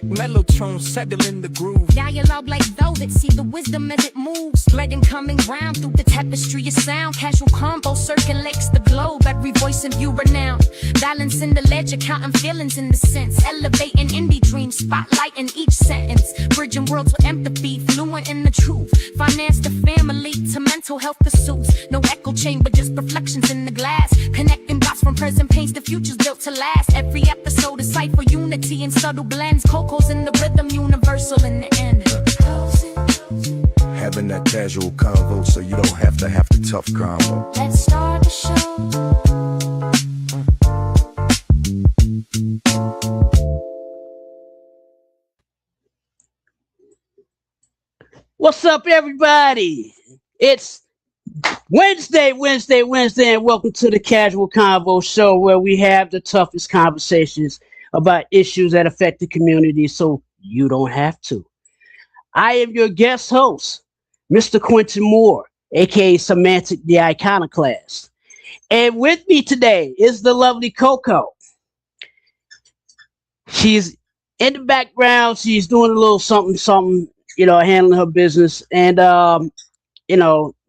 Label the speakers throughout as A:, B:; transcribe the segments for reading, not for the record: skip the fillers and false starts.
A: Mellotron settling the groove.
B: Dialogue like velvet, see the wisdom as it moves. Legend coming round through the tapestry of sound. Casual combo circulates the globe. Every voice in view renowned. Balancing the ledger, counting feelings in the sense. Elevating indie dreams, spotlighting each sentence. Bridging worlds with empathy, fluent in the truth. Finance the family to mental health pursuits. No echo chamber, just reflections in the glass. Connecting dots from present pains to futures built to last. Every episode is sight for unity in subtle blends. Coco's in the rhythm, universal in the end.
A: Having that casual convo so you don't have to have the tough combo.
B: Let's start the show.
C: What's up, everybody? It's Wednesday, and welcome to the Casual Convo Show, where we have the toughest conversations about issues that affect the community so you don't have to. I am your guest host, Mr. Quentin Moore, aka Semantic the Iconoclast. And with me today is the lovely Coco. She's in the background, she's doing a little something, handling her business, and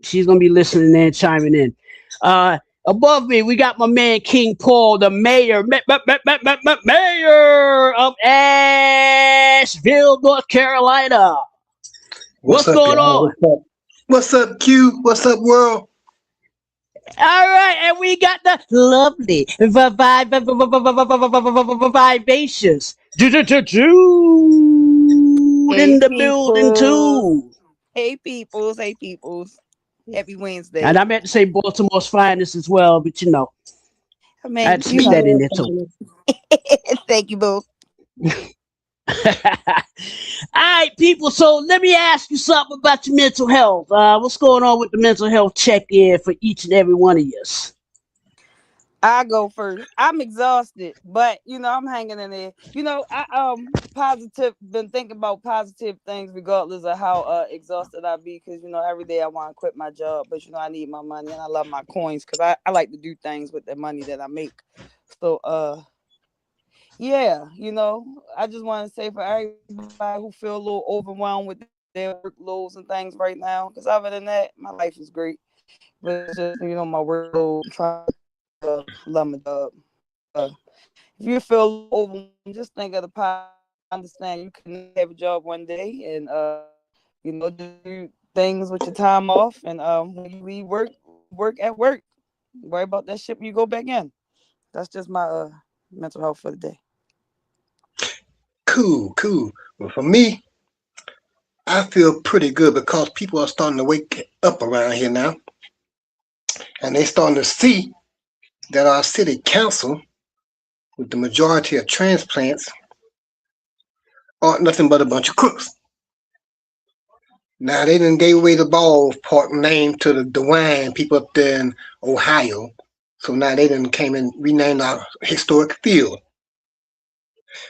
C: she's gonna be listening and chiming in. Above me, we got my man King Paul, the mayor of Asheville, North Carolina. What's going on?
D: What's up, Q? What's up, world?
C: All right, and we got the lovely vivacious Jude in the building too.
E: Hey peoples. Happy Wednesday.
C: And I meant to say Baltimore's finest as well, but
E: I
C: had to sneak that in there too.
E: Thank you, boo.
C: All right, people. So let me ask you something about your mental health. What's going on with the mental health check-in for each and every one of you?
E: I go first. I'm exhausted, but I'm hanging in there. I been thinking about positive things regardless of how exhausted I be, because every day I want to quit my job, but I need my money and I love my coins because I like to do things with the money that I make. So I just want to say for everybody who feel a little overwhelmed with their workloads and things right now, because other than that, my life is great. But it's just my workload, trying love my job. If you feel overwhelmed, just think of the positive. Understand you can have a job one day and do things with your time off, and when you leave work at work. Worry about that shit when you go back in. That's just my mental health for the day.
D: Cool. Well, for me, I feel pretty good because people are starting to wake up around here now, and they're starting to see that our city council, with the majority of transplants, aren't nothing but a bunch of crooks. Now, they done gave away the ballpark name to the DeWine people up there in Ohio, so now they done came and renamed our historic field.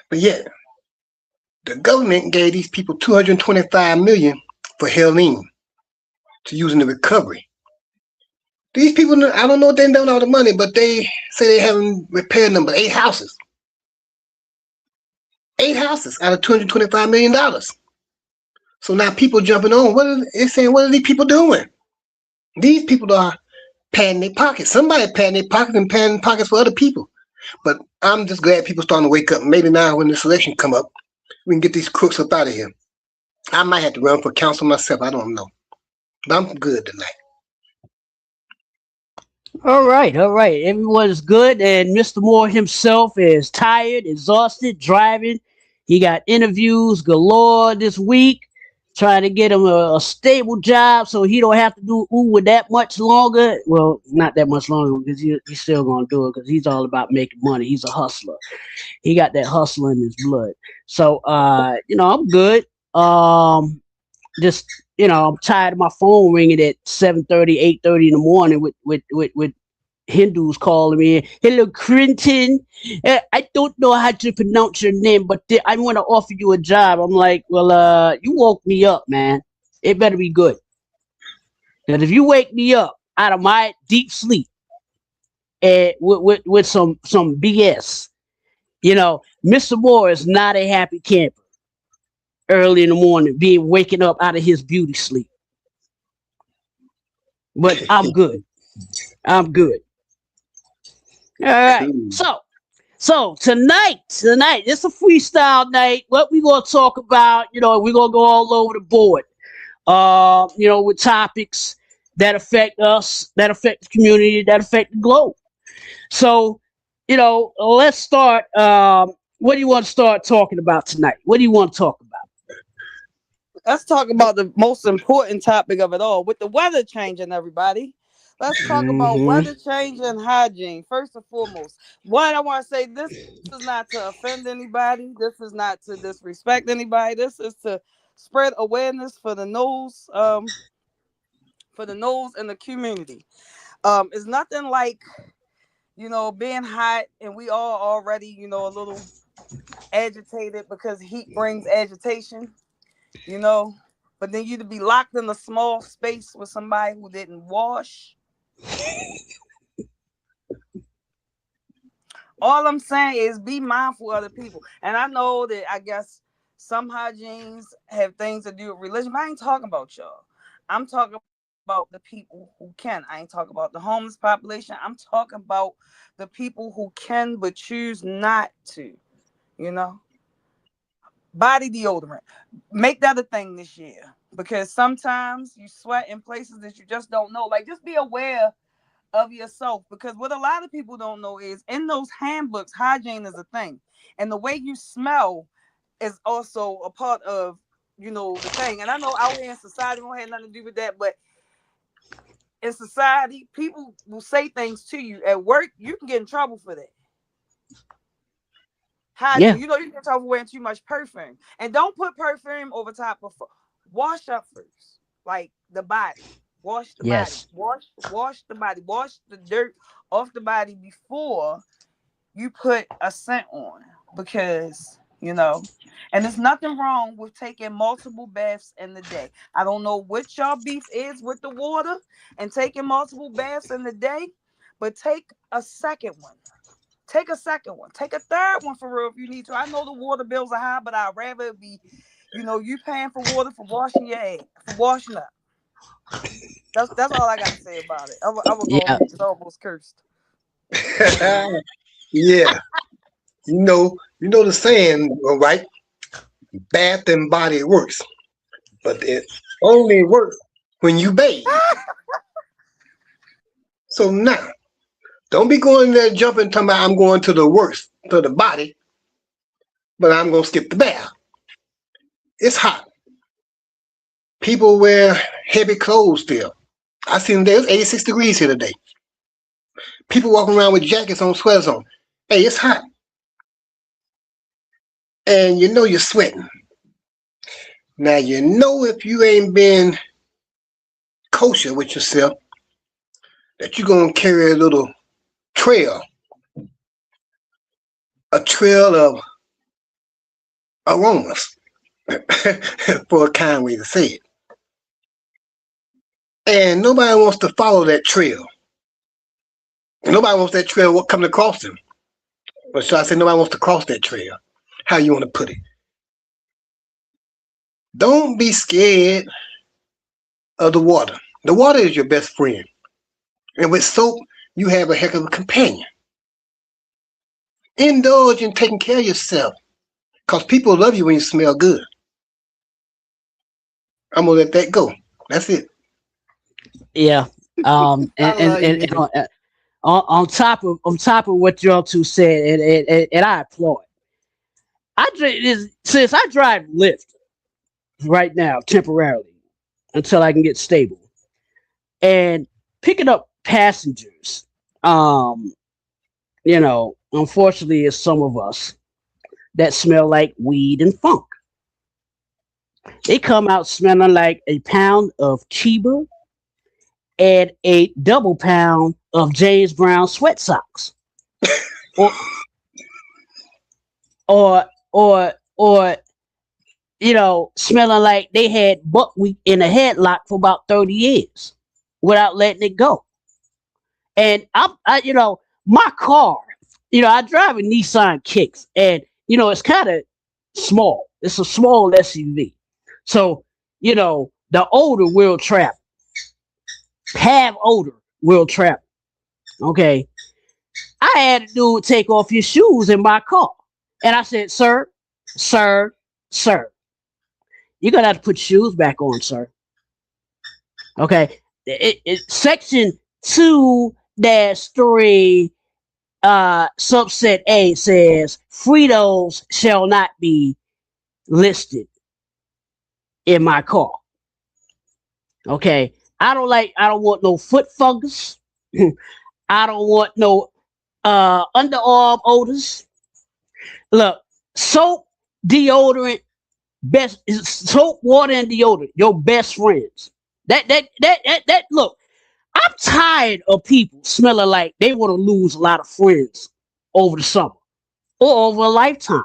D: But yet, the government gave these people $225 million for Helene to use in the recovery. These people, I don't know if they don't know the money, but they say they haven't repaired number 8 houses. 8 houses out of $225 million. So now people jumping on. They're saying, what are these people doing? These people are padding their pockets. Somebody padding their pockets and padding pockets for other people. But I'm just glad people starting to wake up. Maybe now when this election come up, we can get these crooks up out of here. I might have to run for council myself. I don't know. But I'm good tonight.
C: All right. Everyone is good, and Mr. Moore himself is tired, exhausted, driving. He got interviews galore this week, trying to get him a stable job so he don't have to do Uber that much longer. Well, not that much longer, because he's still going to do it, because he's all about making money. He's a hustler. He got that hustle in his blood. So, I'm good. I'm tired of my phone ringing at 7:30, 8:30 in the morning with Hindus calling me. Hello, Clinton. I don't know how to pronounce your name, but I want to offer you a job. I'm like, well, you woke me up, man. It better be good. And if you wake me up out of my deep sleep with some BS, Mr. Moore is not a happy camper. early in the morning, being waking up out of his beauty sleep. But I'm good. I'm good. All right.
D: Cool.
C: So tonight, it's a freestyle night. What we gonna talk about? We're gonna go all over the board. With topics that affect us, that affect the community, that affect the globe. So, let's start. What do you want to start talking about tonight? What do you want to talk about?
E: Let's talk about the most important topic of it all, with the weather changing, everybody. Let's talk about
C: Mhm.
E: weather change and hygiene. First and foremost, one, I want to say this is not to offend anybody. This is not to disrespect anybody. This is to spread awareness for the nose, in the community. It's nothing like, being hot and we all already, a little agitated because heat brings agitation, but then you to be locked in a small space with somebody who didn't wash. All I'm saying is be mindful of the people. And I know that I guess some hygienes have things to do with religion, but I ain't talking about y'all. I'm talking about the people who can. I ain't talking about the homeless population. I'm talking about the people who can but choose not to, Body deodorant. Make that a thing this year. Because sometimes you sweat in places that you just don't know. Like, just be aware of yourself, because what a lot of people don't know is in those handbooks, hygiene is a thing, and the way you smell is also a part of the thing. And I know out here in society don't have nothing to do with that, but in society, people will say things to you at work. You can get in trouble for that. Hygiene,
C: Yeah.
E: you can get in trouble for wearing too much perfume, and don't put perfume over top of. Wash up first, like the body. Wash the
C: Yes.
E: body. Wash the body. Wash the dirt off the body before you put a scent on, because and there's nothing wrong with taking multiple baths in the day. I don't know what y'all beef is with the water and taking multiple baths in the day, but take a second one. Take a second one. Take a third one for real if you need to. I know the water bills are high, but I'd rather it be, you paying for water for washing your ass, for washing up. That's all I got to say about it. I will go
C: Yeah.
E: mute. It's almost cursed.
D: Yeah. You know the saying, all right? Bath and body works, but it only works when you bathe. So now, don't be going there jumping, talking about I'm going to the worst to the body, but I'm gonna skip the bath. It's hot. People wear heavy clothes still. I seen there was 86 degrees here today. People walking around with jackets on, sweaters on. Hey, it's hot. And you're sweating. Now if you ain't been kosher with yourself, that you're gonna carry a little trail. A trail of aromas, for a kind way to say it. And nobody wants to follow that trail. Nobody wants that trail coming across them. But should I say nobody wants to cross that trail? How you want to put it? Don't be scared of the water. The water is your best friend. And with soap, you have a heck of a companion. Indulge in taking care of yourself, because people love you when you smell good. I'm going to let that go. That's it.
C: Yeah. And
E: I love you.
C: on top of what y'all two said, and I applaud. Since I drive Lyft right now temporarily until I can get stable, and picking up passengers. Unfortunately, it's some of us that smell like weed and funk. They come out smelling like a pound of Chiba and a double pound of James Brown sweat socks, or or smelling like they had buckwheat in a headlock for about 30 years without letting it go. And my car, I drive a Nissan Kicks, and it's kind of small. It's a small SUV. So, the older will travel. Have older will travel. Okay. I had a dude take off his shoes in my car. And I said, sir, sir, sir, you're going to have to put your shoes back on, sir. Okay. Section 2-3 subset A says Fritos shall not be listed in my car. Okay. I don't want no foot fungus. I don't want no underarm odors. Look, soap, deodorant, soap, water, and deodorant, your best friends. That look, I'm tired of people smelling like they want to lose a lot of friends over the summer or over a lifetime.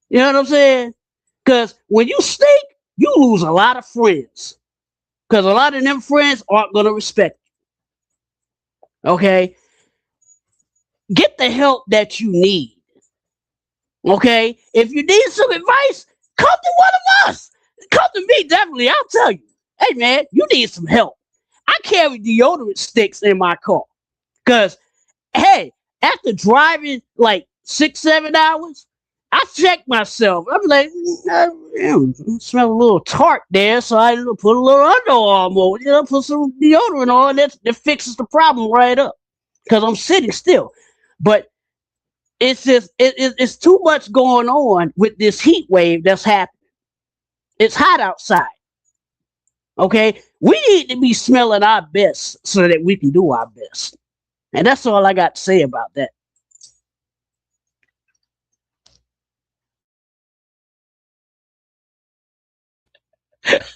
C: You know what I'm saying? Because when you stink, you lose a lot of friends. Because a lot of them friends aren't going to respect you. Okay? Get the help that you need. Okay? If you need some advice, come to one of us. Come to me, definitely. I'll tell you. Hey, man, you need some help. I carry deodorant sticks in my car. Because, hey, after driving like 6-7 hours, I check myself. I'm like, I smell a little tart there, so I put a little underarm on, put some deodorant on. That fixes the problem right up. Because I'm sitting still. But it's just, it's too much going on with this heat wave that's happening. It's hot outside. Okay? We need to be smelling our best so that we can do our best. And that's all I got to say about that.
D: It's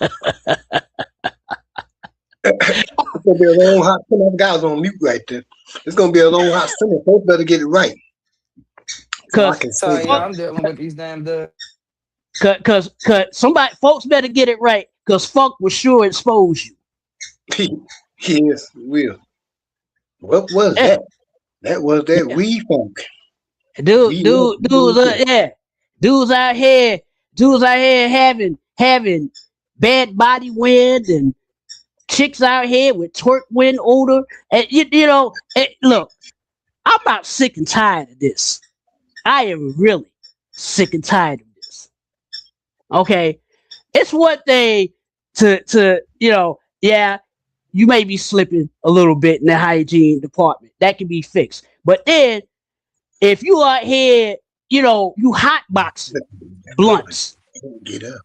D: gonna be a long hot summer. I was on mute right there. It's gonna be a long hot summer. Folks better get it right. So I can
E: Sorry,
D: say
E: I'm dealing with these damn dudes.
C: Cause folks better get it right, cause funk will sure expose you.
D: yes, we will. What was that? That was that weed funk.
C: Dudes out here having bad body wind and chicks out here with twerk wind odor. And look, I'm about sick and tired of this. I am really sick and tired of this. Okay, it's one thing to you may be slipping a little bit in the hygiene department. That can be fixed. But then if you are here, you hotboxing blunts.
D: Get up.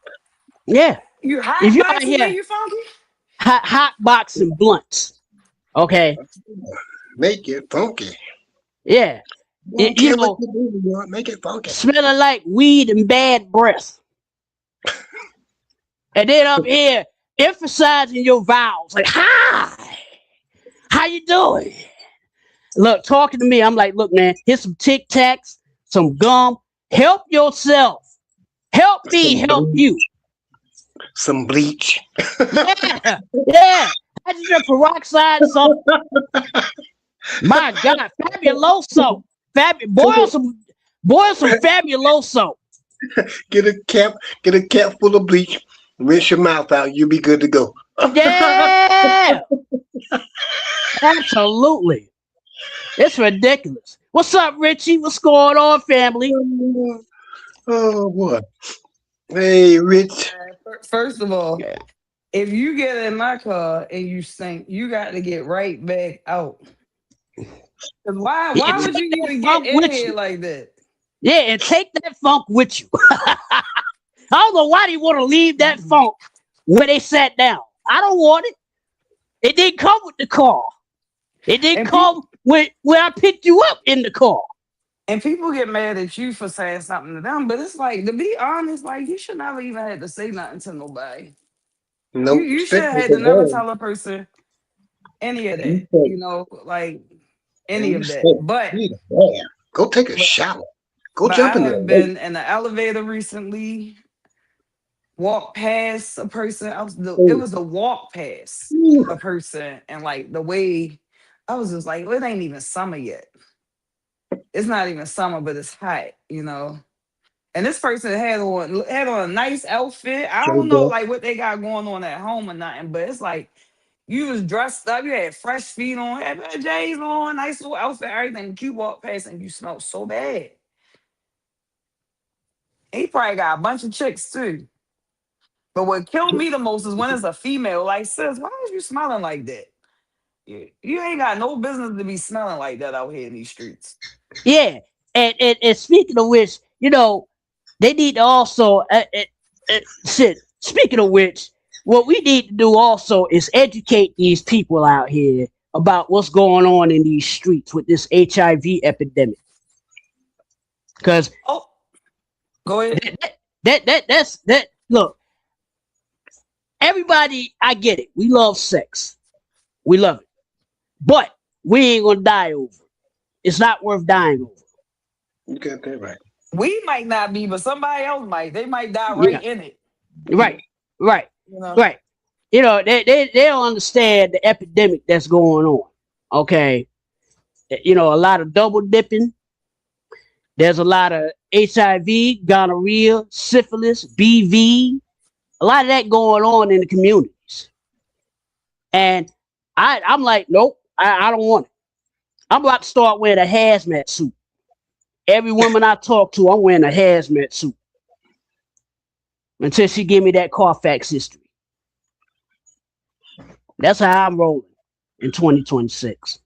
C: Yeah.
E: You hot
C: If you
E: boxing
C: out here
E: when you funky?
C: hotboxing blunts. Okay.
D: Make it funky.
C: Yeah.
D: Don't care what you do, make it funky.
C: Smelling like weed and bad breath. And then up here emphasizing your vowels. Like, hi. How you doing? Look, talking to me, I'm like, look, man, here's some Tic Tacs, some gum. Help yourself. Help me help you.
D: Some bleach.
C: Yeah. Hydrogen peroxide, something. My God, Fabuloso. Boil some Fabuloso.
D: Get a cap full of bleach, rinse your mouth out, you'll be good to go.
C: Yeah. Absolutely. It's ridiculous. What's up, Richie? What's going on, family?
D: Oh, what? Hey, Rich.
E: First of all, if you get in my car and you stink, you got to get right back out. Why would you even get in here like that?
C: Yeah, and take that funk with you. I don't know why they want to leave that funk where they sat down. I don't want it. It didn't come with the car. It didn't come where I picked you up in the car.
E: And people get mad at you for saying something to them, but it's like, to be honest, like, you should never even have to say nothing to nobody.
D: Nope.
E: You should have to never tell a person any of that. Like any of that. But
D: go take a shower. Go jump in there.
E: I've been in the elevator recently. Walk past a person. It was a walk past a person, and like the way I was just like, it ain't even summer yet. It's not even summer, but it's hot, And this person had on a nice outfit. I
D: Joe
E: don't know
D: Bell.
E: like what they got going on at home or nothing, but it's like you was dressed up, you had fresh feet on, had J's on, nice little outfit, everything. You walk past and you smell so bad. He probably got a bunch of chicks too. But what killed me the most is when it's a female. Like, sis, why is you smelling like that? You ain't got no business to be smelling like that out here in these streets.
C: Yeah, and speaking of which, they need to also shit. Speaking of which, what we need to do also is educate these people out here about what's going on in these streets with this HIV epidemic. Because
E: Oh, go ahead.
C: that's look, everybody, I get it. We love sex. We love it. But we ain't gonna die over it. It's not worth dying over.
D: You got that right.
E: We might not be, but somebody else might. They might die right in it.
C: Right.
E: You know?
C: Right. They don't understand the epidemic that's going on. Okay. A lot of double dipping. There's a lot of HIV, gonorrhea, syphilis, BV, a lot of that going on in the communities. And I'm like, nope, I don't want it. I'm about to start wearing a hazmat suit. Every woman I talk to, I'm wearing a hazmat suit until she give me that Carfax history. That's how I'm rolling in 2026.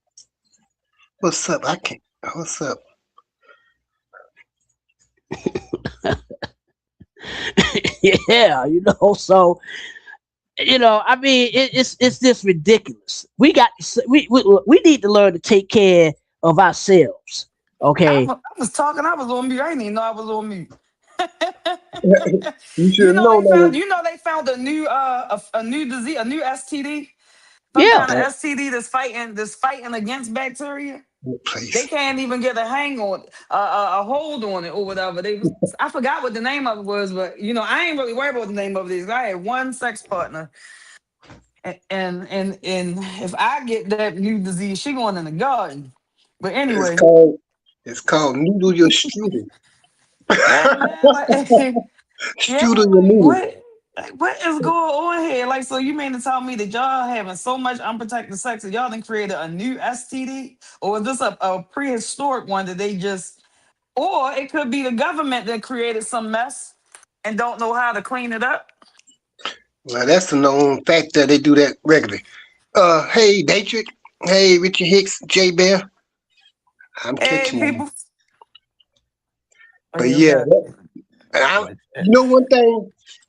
D: What's up? What's up?
C: Yeah, so I mean, it's just ridiculous. We need to learn to take care of ourselves. Okay.
E: I was talking. I was on mute. I didn't even know I was on mute.
D: You should know that.
E: They found a new disease, a new STD.
C: Yeah.
E: Kind of STD that's fighting against bacteria.
D: Place.
E: They can't even get a hang on a hold on it or whatever. I forgot what the name of it was, but I ain't really worried about the name of this. I had one sex partner, and if I get that new disease, she going in the garden. But anyway,
D: it's called noodle your strudel.
E: Strudel your noodle. What is going on here? Like, so you mean to tell me that y'all having so much unprotected sex that y'all done created a new STD? Or is this a prehistoric one that they just, or it could be the government that created some mess and don't know how to clean it up?
D: Well, that's the known fact that they do that regularly. Hey, Daytrick. Hey, Richard Hicks, J Bear. I'm catching people. But yeah,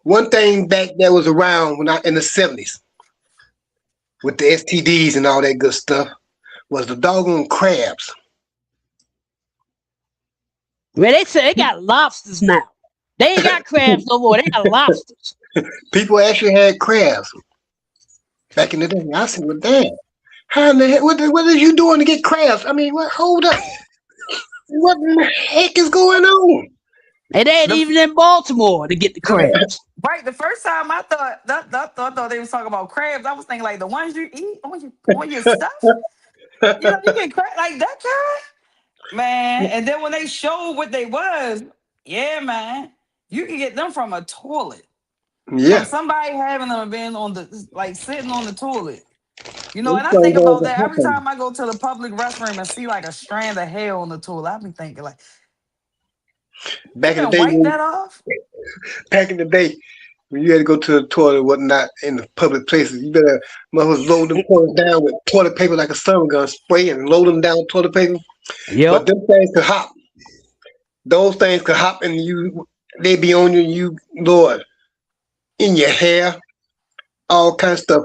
D: one thing back that was around in the 70s with the STDs and all that good stuff was the doggone crabs.
C: Well, they say they got lobsters now. They ain't got crabs no more. They got lobsters.
D: People actually had crabs back in the day. I said, well, damn. How in the heck, what are you doing to get crabs? I mean, hold up. What in the heck is going on?
C: And they ain't even in Baltimore to get the crabs.
E: Right. The first time I thought they was talking about crabs, I was thinking like the ones you eat on your stuff. You get crab like that kind, man. And then when they showed what they was, yeah, man, you can get them from a toilet.
D: Yeah.
E: From somebody having them being sitting on the toilet. And I think about that every time I go to the public restroom and see like a strand of hair on the toilet. I be thinking like,
D: back in the day,
E: wipe that off.
D: Back in the day, when you had to go to the toilet, whatnot in the public places, you better load them toilets down with toilet paper like a summer gun, spray and load them down with toilet paper.
C: Yeah.
D: But them things could hop. Those things could hop, and they be on you, Lord, in your hair, all kinds of stuff.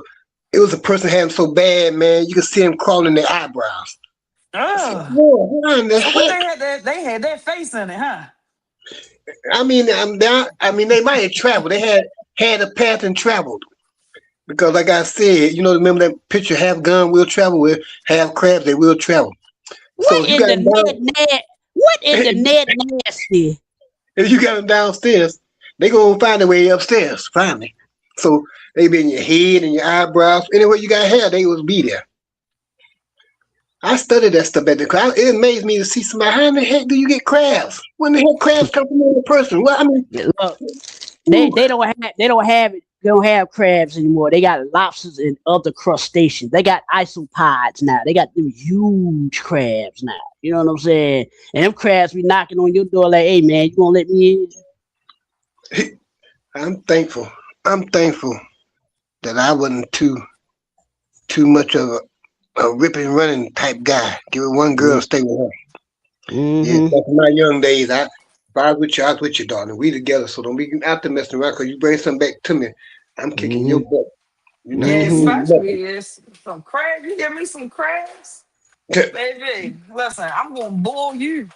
D: It was a person having so bad, man. You could see them crawling their eyebrows.
E: Oh, they had that face in it, huh?
D: I mean, they might have traveled. They had a path and traveled. Because, like I said, remember that picture? Half gun will travel with, half crabs they will travel.
C: What in the net nasty?
D: If you got them downstairs, they gonna find their way upstairs finally. So they be in your head and your eyebrows. Anywhere you got hair, they will be there. I studied that stuff at the crowd. It amazed me to see somebody. How in the heck do you get crabs? When the heck crabs come from another person? Well, I mean,
C: Look, they don't have crabs anymore. They got lobsters and other crustaceans. They got isopods now. They got them huge crabs now. You know what I'm saying? And them crabs be knocking on your door like, "Hey man, you gonna let me in?"
D: I'm thankful. I'm thankful that I wasn't too much of a ripping running type guy. Give it one girl, stay with her. Yeah,
C: Mm-hmm.
D: back in my young days, if I was with you, darling. We together, so don't be out there messing around. Cause you bring something back to me, I'm kicking your
C: Mm-hmm.
D: butt. You're not
E: Yeah,
D: giving
C: Mm-hmm.
D: me
E: especially if some crabs. You give me some crabs,
D: nothing.
E: baby. Listen, I'm gonna boil you.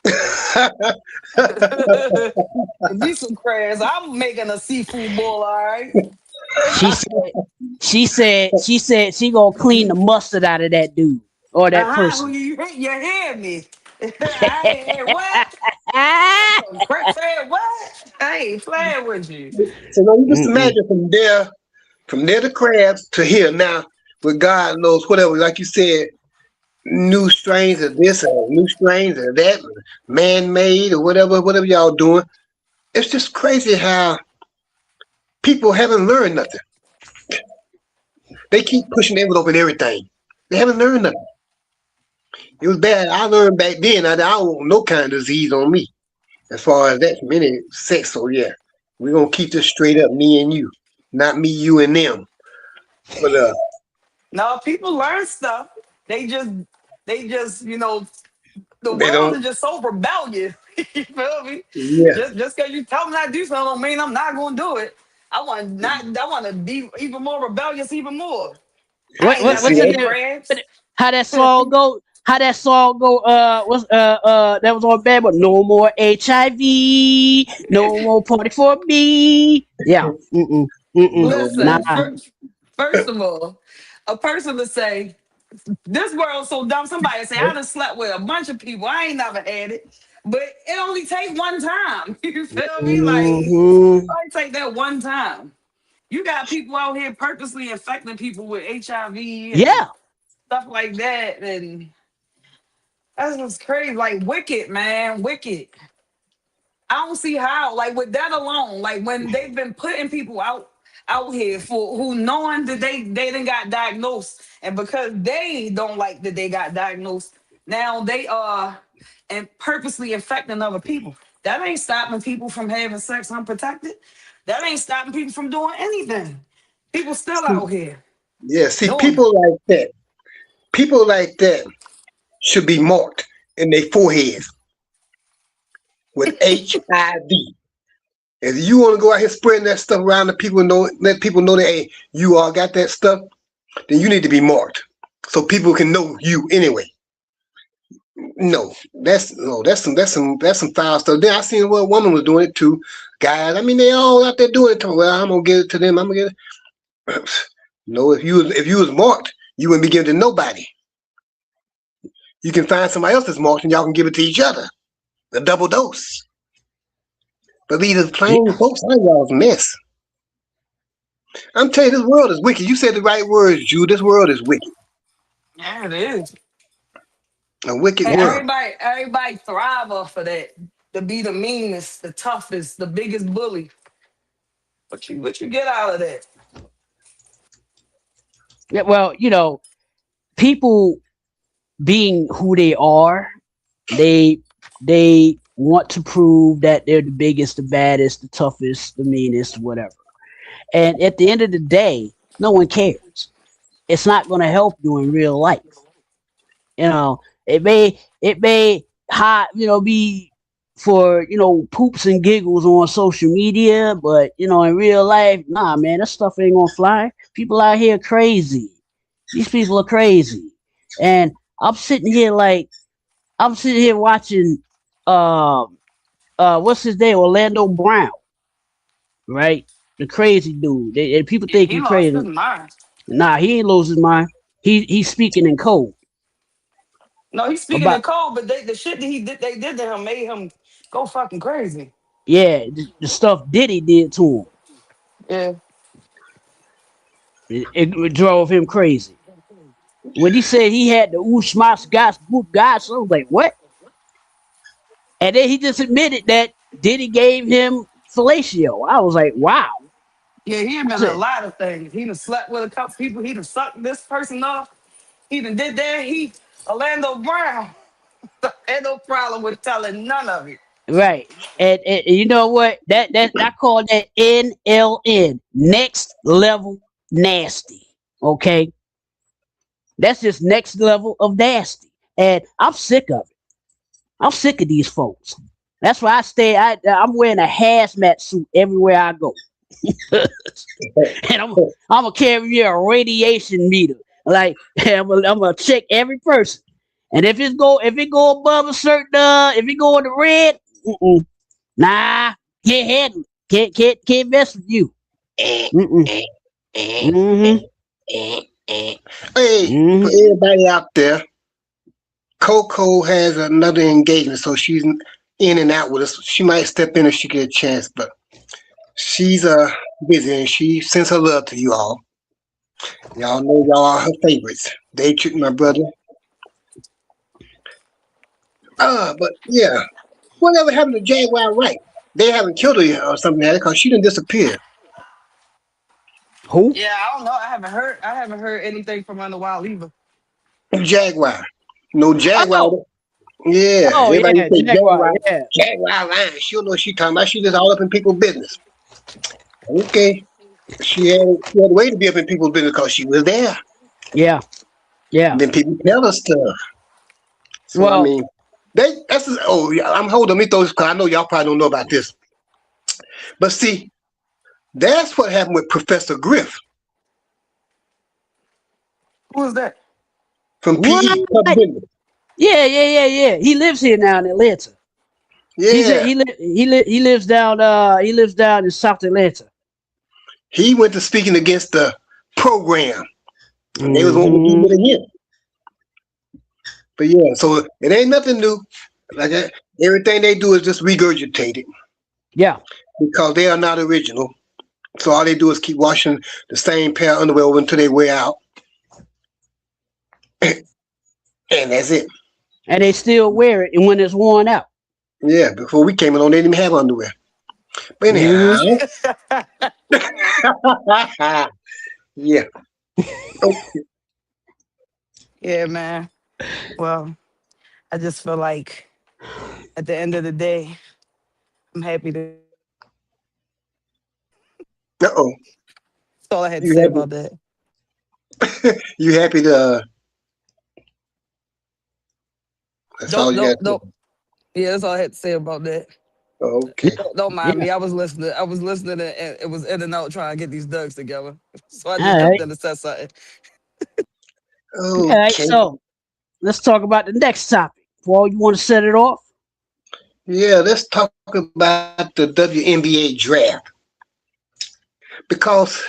E: Give me some crabs. I'm making a seafood boil, all right.
C: She said, she gonna clean the mustard out of that dude or that
E: Who
C: person.
E: you hear me? I ain't what?
C: Ah!
E: Crab said what? I ain't playing with you.
D: So now you just
C: Mm-mm.
D: imagine from there to crabs to here. Now, with God knows whatever, like you said, new strains of this or new strains of that, man-made or whatever y'all doing. It's just crazy how people haven't learned nothing. They keep pushing the envelope and everything. They haven't learned nothing. It was bad. I learned back then. I don't want no kind of disease on me as far as that from any sex. So yeah, we're gonna keep this straight up, me and you, not me, you and them. But
E: No, people learn stuff. They just, they just, the
D: they
E: world
D: don't.
E: is just so rebellious. You feel me?
D: Yeah.
E: Just because you tell me not to do something, don't mean I'm not gonna do it. I want to be even more rebellious, even more. I ain't never
C: What's the
D: See,
E: ate
C: name?
E: crabs.
C: How that song go? How that song go? What's that was on bad, but no more HIV, no more party for me. Yeah. Mm-mm. Mm-mm.
D: no,
C: Nah.
E: Listen, first of all, a person to say this world's so dumb. Somebody say I done slept with a bunch of people. I ain't never had it, but it only take one time. You feel me? Like
C: Mm-hmm.
E: I take that one time. You got people out here purposely infecting people with HIV and
C: Yeah.
E: stuff like that, and that's just crazy. Like wicked, man, wicked. I don't see how, like with that alone, like when they've been putting people out here for who knowing that they didn't got diagnosed, and because they don't like that they got diagnosed, now they are and purposely infecting other people. That ain't stopping people from having sex unprotected. That ain't stopping people from doing anything. People still
D: see,
E: out here
D: yeah. See,
E: doing it.
D: people like that should be marked in their foreheads with HIV. If you want to go out here spreading that stuff around the people, let people know that hey, you all got that stuff, then you need to be marked so people can know you anyway. No, that's some foul stuff. Then I seen what a woman was doing it too. Guys, I mean they all out there doing it. Well, I'm gonna give it to them. I'm gonna get it. No, if you was marked, you wouldn't be giving to nobody. You can find somebody else that's marked and y'all can give it to each other. A double dose. But these plain
C: Yeah.
D: folks, I y'all's mess. I'm telling you, this world is wicked. You said the right words, Jude. This world is wicked.
E: Yeah, it is.
D: A wicked
E: And
C: Yeah.
D: world.
E: everybody thrive off of that. To be the meanest, the toughest, the biggest bully. What you get out of that?
C: Yeah. Well, people being who they are, they they want to prove that they're the biggest, the baddest, the toughest, the meanest, whatever. And at the end of the day, no one cares. It's not going to help you in real life. It may hot, be for poops and giggles on social media, but in real life, nah, man, that stuff ain't gonna fly. People out here crazy. These people are crazy, and I'm sitting here like I'm sitting here watching what's his name, Orlando Brown, right? The crazy dude. And people
E: Yeah,
C: think
E: he
C: he
E: lost his
C: crazy.
E: mind.
C: Nah, he ain't lose his mind. He's speaking in code
E: No, he's speaking
C: about
E: in code, but the shit that they did to him made him go fucking crazy.
C: yeah the stuff Diddy did to him.
E: Yeah.
C: It drove him crazy. when he said he had the Ushmas gas boot guys, I was like, what? And then he just admitted that Diddy gave him fellatio. I was like, wow.
F: Yeah, he
C: I
F: admitted a
C: said,
F: lot of things. He done slept with a couple people. He done sucked this person off. He done did that. He Orlando Brown had no problem with telling none of it.
C: right. And you know what? That I call that NLN, next level nasty. Okay. That's just next level of nasty. And I'm sick of it. I'm sick of these folks. That's why I'm wearing a hazmat suit everywhere I go. And I'm gonna carry a radiation meter. Like I'm gonna check every person. And if it go above a certain if it go in the red, nah, can't handle it. Can't mess with you. Mm-mm. Mm-hmm.
D: Hey,
C: Mm-hmm.
D: for everybody out there, Coco has another engagement, so she's in and out with us. She might step in if she get a chance, but she's busy and she sends her love to you all. Y'all know y'all are her favorites. They treat my brother. But yeah, whatever happened to Jaguar Wright? They haven't killed her yet or something like that because she didn't disappear.
C: Who?
F: Yeah, I don't know. I haven't heard anything from her in a while either.
D: Jaguar. No Jaguar.
C: Oh,
D: Yeah,
C: oh
D: everybody
C: yeah,
D: say
C: Jaguar. Yeah.
D: Jaguar lying. She don't know what she talking about. She just all up in people's business. Okay. She had a way to be up in people's business because she was there.
C: Yeah. Yeah.
D: And then people tell her stuff. So I
C: Well,
D: mean, I'm holding me throw this because I know y'all probably don't know about this. But see, that's what happened with Professor Griff
F: Who is that?
D: from
C: what?
D: PE Public Business.
C: Yeah. He lives here now in Atlanta.
D: Yeah.
C: He lives down in South Atlanta.
D: He went to speaking against the program. And they was going to
C: Mhm.
D: do it again. But yeah, so it ain't nothing new. Like everything they do is just regurgitate it
C: Yeah.
D: because they are not original. So all they do is keep washing the same pair of underwear over until they wear out. And that's it.
C: And they still wear it and when it's worn out.
D: Yeah, before we came along, they didn't even have underwear. But anyhow, yeah. Okay.
F: Yeah, man. Well, I just feel like at the end of the day, I'm happy to.
D: Uh-oh.
F: That's all I had to
D: You
F: say
D: happy?
F: about that.
D: You happy to? That's all you got.
F: Don't. Yeah, that's all I had to say about that.
D: Okay.
F: Don't mind
C: Yeah.
F: me. I was listening. And it was in and out trying to get these ducks together. So I just
C: All
F: jumped
C: right.
F: in and said something.
C: All right.
D: Okay.
C: So let's talk about the next topic. Paul, you want to set it off?
D: Yeah, let's talk about the WNBA draft because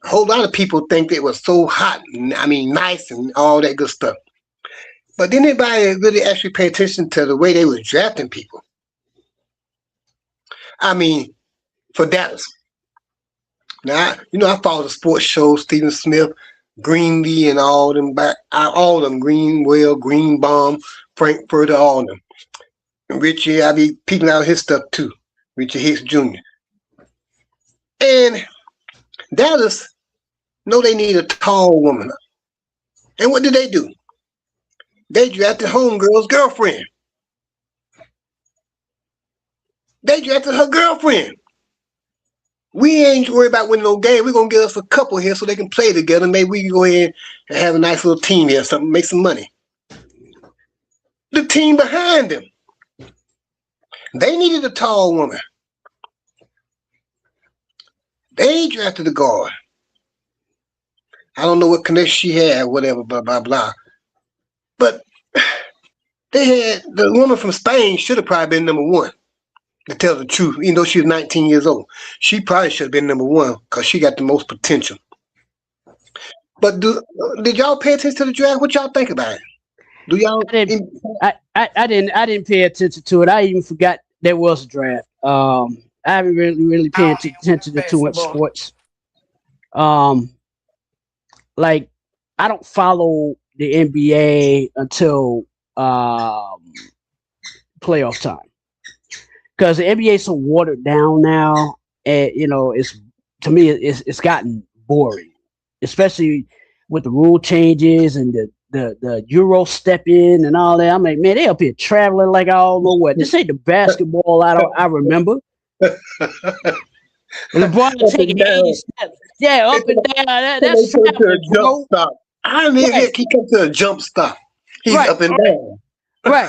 D: a whole lot of people think it was so hot. I mean, nice and all that good stuff. But did anybody really actually pay attention to the way they were drafting people? I mean, for Dallas. Now, I follow the sports shows, Stephen Smith, Greenlee, and all of them, Greenwell, Greenbaum, Frankfurter, all of them. And Richie, I be peeping out his stuff too, Richie Hicks Jr. And Dallas know they need a tall woman. And what did they do? They drafted Homegirl's girlfriend. They drafted her girlfriend. We ain't worried about winning no game. We're going to get us a couple here so they can play together. Maybe we can go ahead and have a nice little team here or something, make some money. The team behind them, they needed a tall woman. They drafted a guard. I don't know what connection she had, whatever, blah, blah, blah. But they had the woman from Spain should have probably been number one, to tell the truth, even though she was 19 years old. She probably should have been number one because she got the most potential. But did y'all pay attention to the draft? What y'all think about it? Do y'all?
C: I didn't pay attention to it. I even forgot there was a draft. I haven't really paid attention to too much sports. Like I don't follow the NBA until playoff time, because the NBA is so watered down now, and it's to me it's gotten boring, especially with the rule changes and the Euro step in and all that. I'm like, man, they up here traveling like I don't know what. This ain't the basketball I remember. LeBron taking 80 steps. Yeah, up and down. That's traveling, bro.
D: I don't even he come to a jump stop. He's up and down.
C: Right.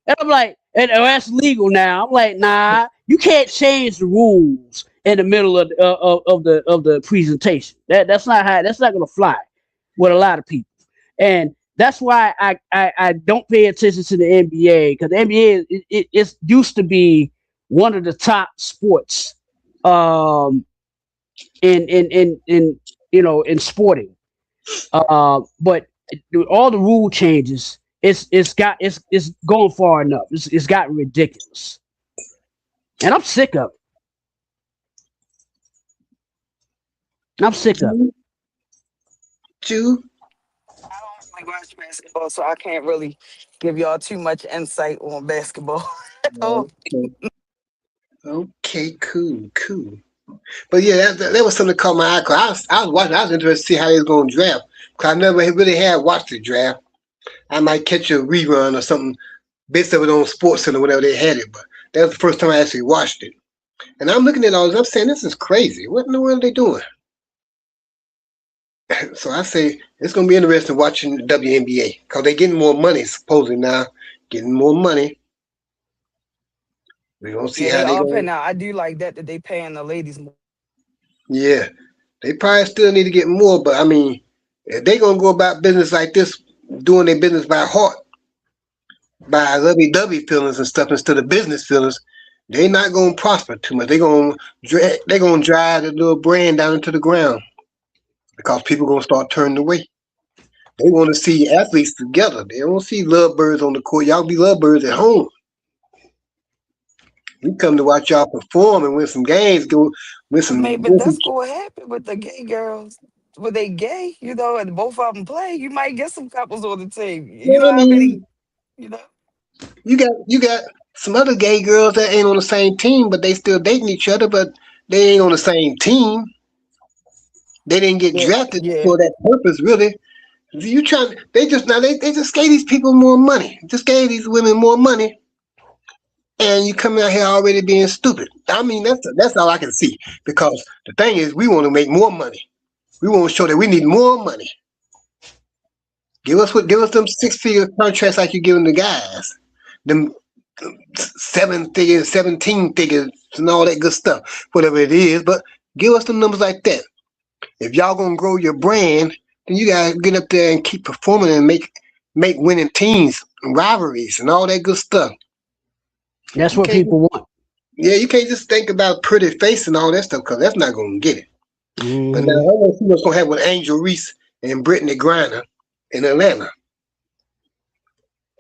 C: And I'm like, and that's legal now. I'm like, nah, you can't change the rules in the middle of the presentation. That's not gonna fly with a lot of people. And that's why I don't pay attention to the NBA, because the NBA it used to be one of the top sports in sporting. But all the rule changes, it's going far enough. It's gotten ridiculous. And I'm sick of it.
D: Jew?
F: I don't really watch basketball, so I can't really give y'all too much insight on basketball.
D: Okay, cool. But yeah, that was something that caught my eye. Cause I was watching. I was interested to see how they was going to draft. Cause I never really had watched the draft. I might catch a rerun or something based of it on SportsCenter, whatever they had it. But that was the first time I actually watched it. And I'm looking at all this. I'm saying, this is crazy. What in the world are they doing? So I say it's going to be interesting watching the WNBA, because they're getting more money supposedly now. Getting more money. We're going to see how they go.
F: Now, I do like that they paying the ladies more.
D: Yeah, they probably still need to get more, but I mean, if they're going to go about business like this, doing their business by heart, by lovey-dovey feelings and stuff instead of business feelings, they're not going to prosper too much. They're going to drive the little brand down into the ground, because people are going to start turning away. They want to see athletes together. They don't see lovebirds on the court. Y'all be lovebirds at home. We come to watch y'all perform and win some games, go win some.
F: But that's going to happen with the gay girls. When they gay, and both of them play, you might get some couples on the team.
D: You got some other gay girls that ain't on the same team, but they still dating each other, but they ain't on the same team. They didn't get drafted for that purpose, really. They just gave these people more money. Just gave these women more money. And you come out here already being stupid. I mean, that's all I can see. Because the thing is, we want to make more money. We want to show that we need more money. Give us them 6-figure contracts like you're giving the guys. Them 7 figures, 17 figures, and all that good stuff. Whatever it is, but give us them numbers like that. If y'all gonna grow your brand, then you gotta get up there and keep performing and make winning teams and rivalries and all that good stuff.
C: That's what people want.
D: Yeah, you can't just think about pretty face and all that stuff, because that's not gonna get it.
C: Mm-hmm.
D: But now I want to see what's gonna happen with Angel Reese and Brittany Griner in Atlanta.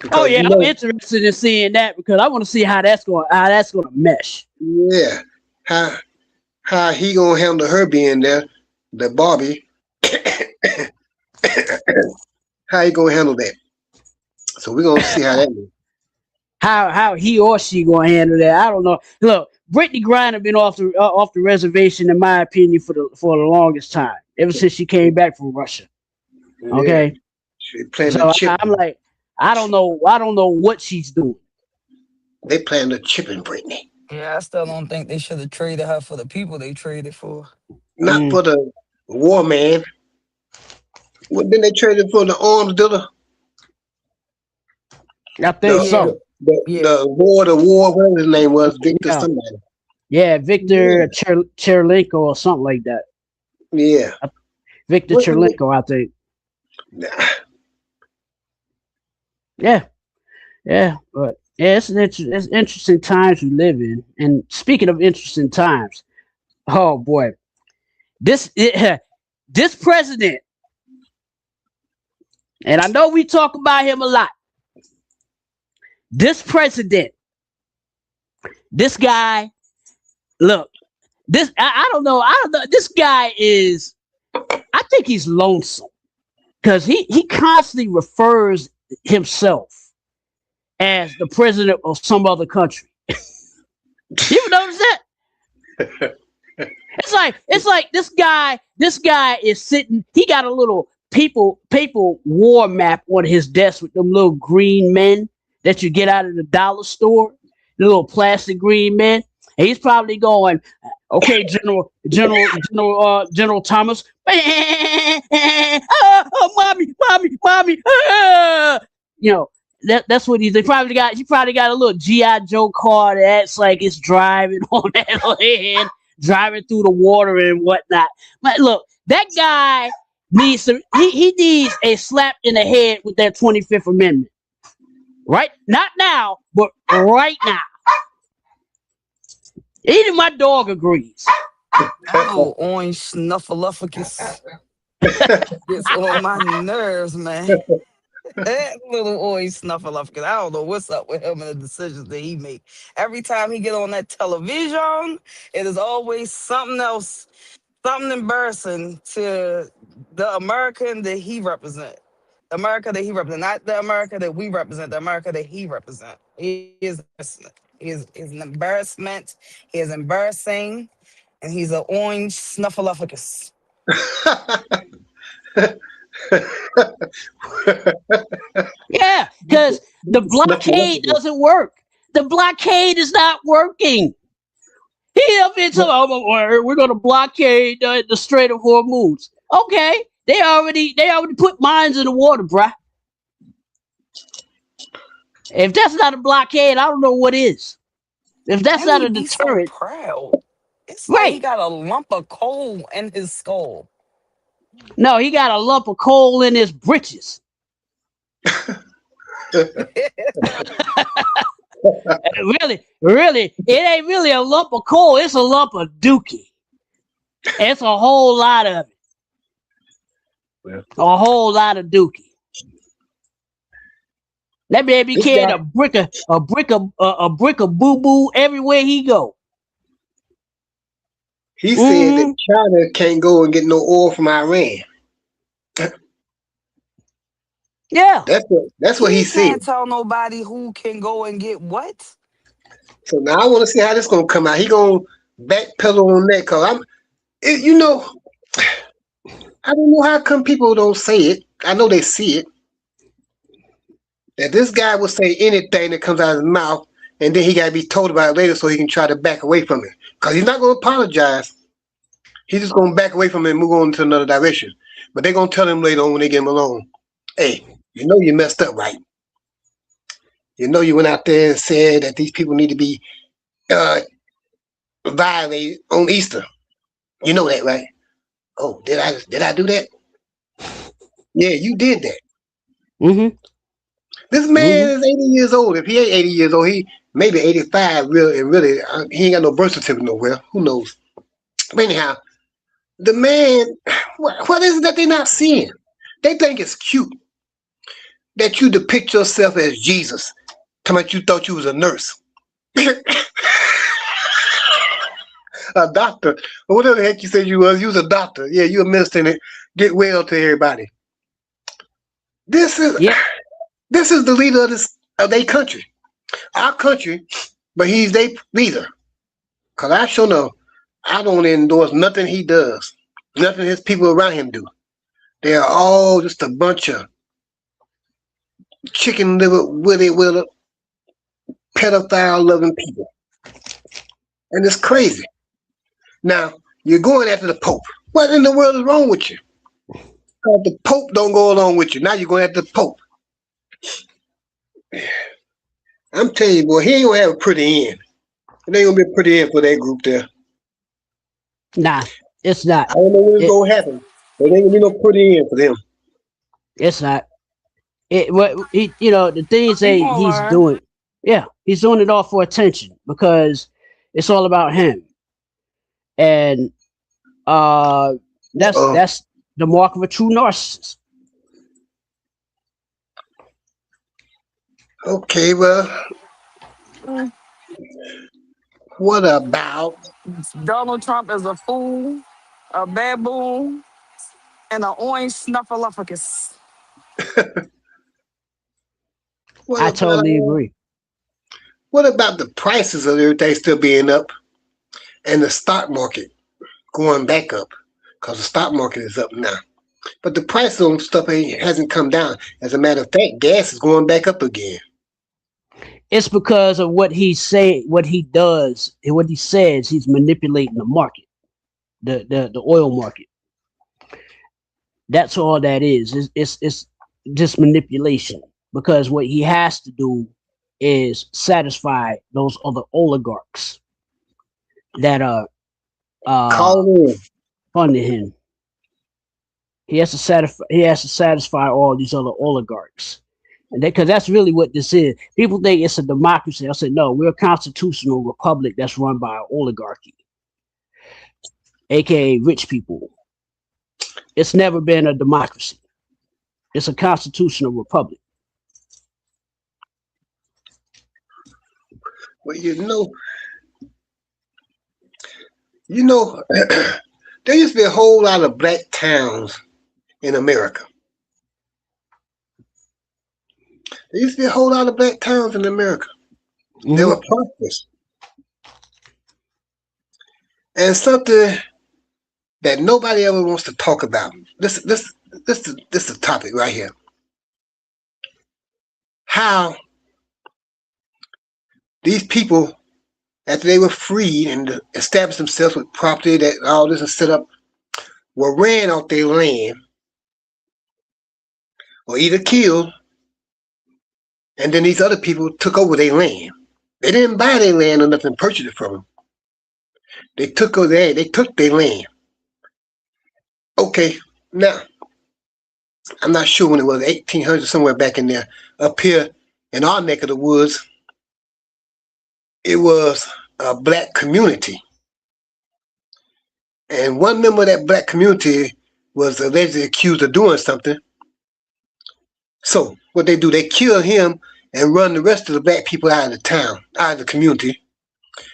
C: Because, I'm interested in seeing that, because I want to see how that's gonna mesh.
D: Yeah, how he gonna handle her being there, the Barbie. How he gonna handle that? So we're gonna see how that is.
C: How he or she gonna handle that? I don't know. Look, Brittany Griner been off the reservation, in my opinion, for the longest time, ever since she came back from Russia. Okay, so I'm like, I don't know what she's doing.
D: They plan to chipping Brittany.
F: Yeah, I still don't think they should have traded her for the people they traded for.
D: Not for the war man. Well, then they traded for the arms dealer.
C: I think so.
D: The war, whatever his name was, Victor somebody.
C: Yeah, Victor Cherlenko or something like that.
D: Yeah.
C: Victor Cherlenko, I think.
D: Nah.
C: Yeah, but it's interesting times we live in. And speaking of interesting times, oh boy, this president, and I know we talk about him a lot. This president, this guy, look, I don't know. This guy is, I think he's lonesome. because he constantly refers himself as the president of some other country. You ever notice that? It's like this guy is sitting. He got a little people war map on his desk with them little green men that you get out of the dollar store, the little plastic green men. And he's probably going, okay, General Thomas. Oh, mommy. You know, that's what he probably got. He probably got a little G.I. Joe car that's like it's driving on that land, driving through the water and whatnot. But look, that guy needs he needs a slap in the head with that 25th Amendment. Right? Not now, but right now. Even my dog agrees.
F: Oh, orange snuffleupagus gets on my nerves, man. That little orange snuffleupagus. I don't know what's up with him and the decisions that he make. Every time he get on that television, it is always something else, something embarrassing to the American that he represent. America that he represent, not the America that we represent, the America that he represent. He is an embarrassment. He is embarrassing, and he's an orange snuffleupagus.
C: Yeah, because the blockade doesn't work. The blockade is not working. He up into we're going to blockade the Strait of Hormuz. Okay, they already put mines in the water, bruh. If that's not a blockade, I don't know what is. If that's not a deterrent,
F: so proud. It's like he got a lump of coal in his skull.
C: No, he got a lump of coal in his britches. Really, it ain't really a lump of coal. It's a lump of dookie. It's a whole lot of it.
D: Yeah.
C: A whole lot of dookie. That baby carried a brick of boo boo everywhere he go.
D: He said that China can't go and get no oil from Iran.
C: Yeah,
D: that's what he said.
F: Can't tell nobody who can go and get what.
D: So now I want to see how this gonna come out. He gonna backpedal on that because I don't know how come people don't say it. I know they see it. That this guy will say anything that comes out of his mouth, and then he gotta be told about it later so he can try to back away from it. Because he's not gonna apologize. He's just gonna back away from it and move on to another direction. But they're gonna tell him later on when they get him alone, hey, you know you messed up, right? You know you went out there and said that these people need to be violated on Easter. You know that, right? Oh, did I do that? Yeah, you did that.
C: Mm-hmm.
D: This man is 80 years old. If he ain't 80 years old, he maybe 85. Really, he ain't got no birth certificate nowhere. Who knows? But anyhow, the man, what is it that they're not seeing? They think it's cute that you depict yourself as Jesus. Talking about you thought you was a nurse. A doctor. Or whatever the heck you said you was. You was a doctor. Yeah, you administering it. Get well to everybody. This is the leader of their country. Our country, but he's their leader. Because I sure know I don't endorse nothing he does. Nothing his people around him do. They are all just a bunch of chicken liver, willy willer, pedophile loving people. And it's crazy. Now, you're going after the Pope. What in the world is wrong with you? The Pope don't go along with you. Now you're going after the Pope. I'm telling you, boy, he ain't gonna have a pretty end. It ain't gonna be a pretty end for that group there.
C: Nah, it's not.
D: I don't know when it's gonna happen. But it ain't gonna be no pretty end for them.
C: It's not. The things that he's doing. Yeah, he's doing it all for attention because it's all about him. And that's the mark of a true narcissist.
D: Okay, well, what about
F: Donald Trump is a fool, a baboon, and an orange snuffleupagus.
D: What
C: I
D: about
C: totally agree.
D: what about the prices of everything still being up and the stock market going back up? Because the stock market is up now. But the price on stuff hasn't come down. As a matter of fact, gas is going back up again.
C: It's because of what he say, what he does, and what he says. He's manipulating the market, the oil market. That's all that is. It's just manipulation. Because what he has to do is satisfy those other oligarchs that are
D: Call in.
C: funding him. He has to satisfy. He has to satisfy all these other oligarchs, and because that's really what this is. People think it's a democracy. I said no. We're a constitutional republic that's run by an oligarchy, aka rich people. It's never been a democracy. It's a constitutional republic.
D: Well, there used to be a whole lot of black towns in America. There used to be a whole lot of black towns in America. They were prosperous. And something that nobody ever wants to talk about. This is the topic right here. How these people, after they were freed and established themselves with property that all this is set up, were ran off their land or either killed, and then these other people took over their land. They didn't buy their land or nothing, purchase it from them. They took their land. Okay, now, I'm not sure when it was, 1800, somewhere back in there. Up here in our neck of the woods, it was a black community. And one member of that black community was allegedly accused of doing something. So what they do, they kill him and run the rest of the black people out of the town, out of the community,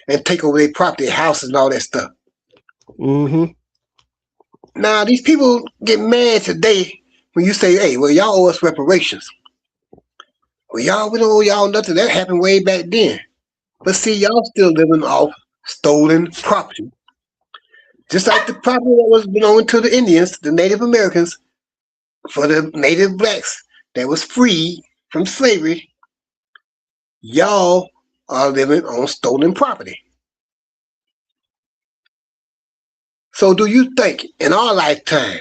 D: and take over their property, houses, and all that stuff.
C: Mm-hmm.
D: Now, these people get mad today when you say, hey, well, y'all owe us reparations. Well, we don't owe y'all nothing. That happened way back then. But see, y'all still living off stolen property. Just like the property that was belonging to the Indians, the Native Americans, for the native blacks that was freed from slavery, y'all are living on stolen property. So do you think in our lifetime,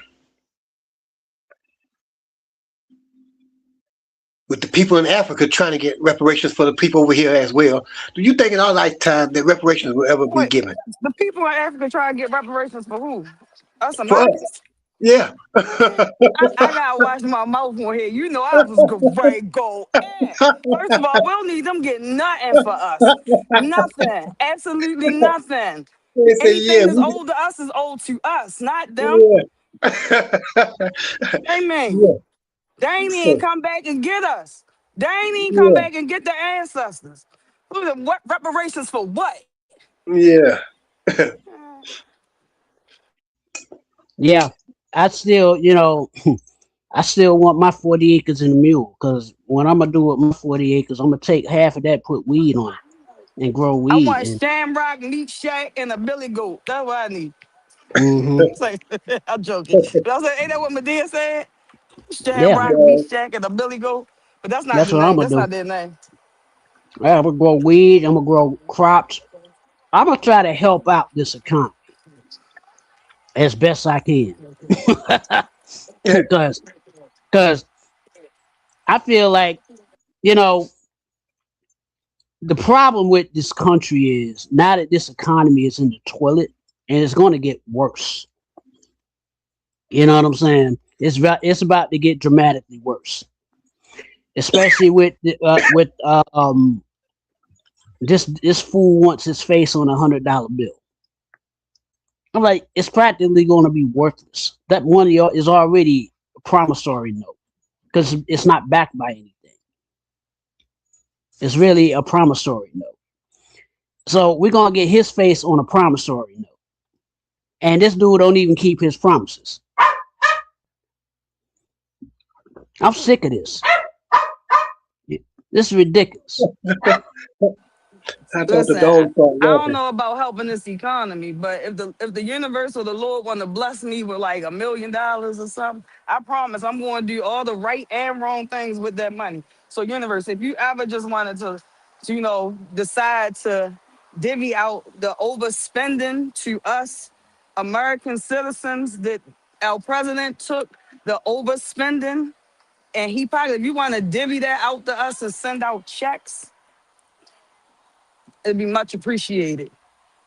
D: with the people in Africa trying to get reparations for the people over here as well, do you think in our lifetime that reparations will ever be
F: Wait,
D: given?
F: the people in Africa try to get reparations for who? Us
D: For us?
F: Americans?
D: Yeah.
F: I gotta watch my mouth on here. You know I was great go in. First of all, we don't need them getting nothing for us. Nothing. Absolutely nothing.
D: They say,
F: Anything
D: yeah,
F: that's owed to us is owed to us, not them.
D: yeah.
F: Amen.
D: Yeah.
F: They ain't
D: So,
F: even come back and get us. They ain't even come
D: yeah.
F: back and get their ancestors. What reparations for what?
D: Yeah.
C: Yeah, I still, I still want my 40 acres and a mule. Because what I'm gonna do with my 40 acres, I'm gonna take half of that, put weed on it, and grow
F: I
C: weed.
F: want
C: And
F: Shamrock, Meat Shack, and a Billy Goat. That's what I need.
C: mm-hmm.
F: Say, I'm joking. But I was like, ain't that what Medea said?
C: Yeah,
F: Shamrock, Meat Shack, and a Billy Goat. But that's not
C: that's
F: the
C: what I'm
F: name.
C: gonna
F: That's
C: do.
F: not their name.
C: I'm gonna grow weed. I'm gonna grow crops. I'm gonna try to help out this economy as best I can. because I feel like the problem with this country is now that this economy is in the toilet and it's going to get worse. You know what I'm saying? It's about to get dramatically worse, especially with this fool wants his face on $100 bill. I'm like, it's practically going to be worthless. That money is already a promissory note because it's not backed by anything. It's really a promissory note. So we're going to get his face on a promissory note. And this dude don't even keep his promises. I'm sick of this. This is ridiculous.
D: I thought the
F: Listen,
D: dog started
F: I don't
D: walking.
F: know about helping this economy, but if the universe or the Lord want to bless me with like $1 million or something, I promise I'm going to do all the right and wrong things with that money. So, universe, if you ever just wanted to decide to divvy out the overspending to us American citizens that our president took the overspending, and he probably, if you want to divvy that out to us and send out checks, it'd be much appreciated,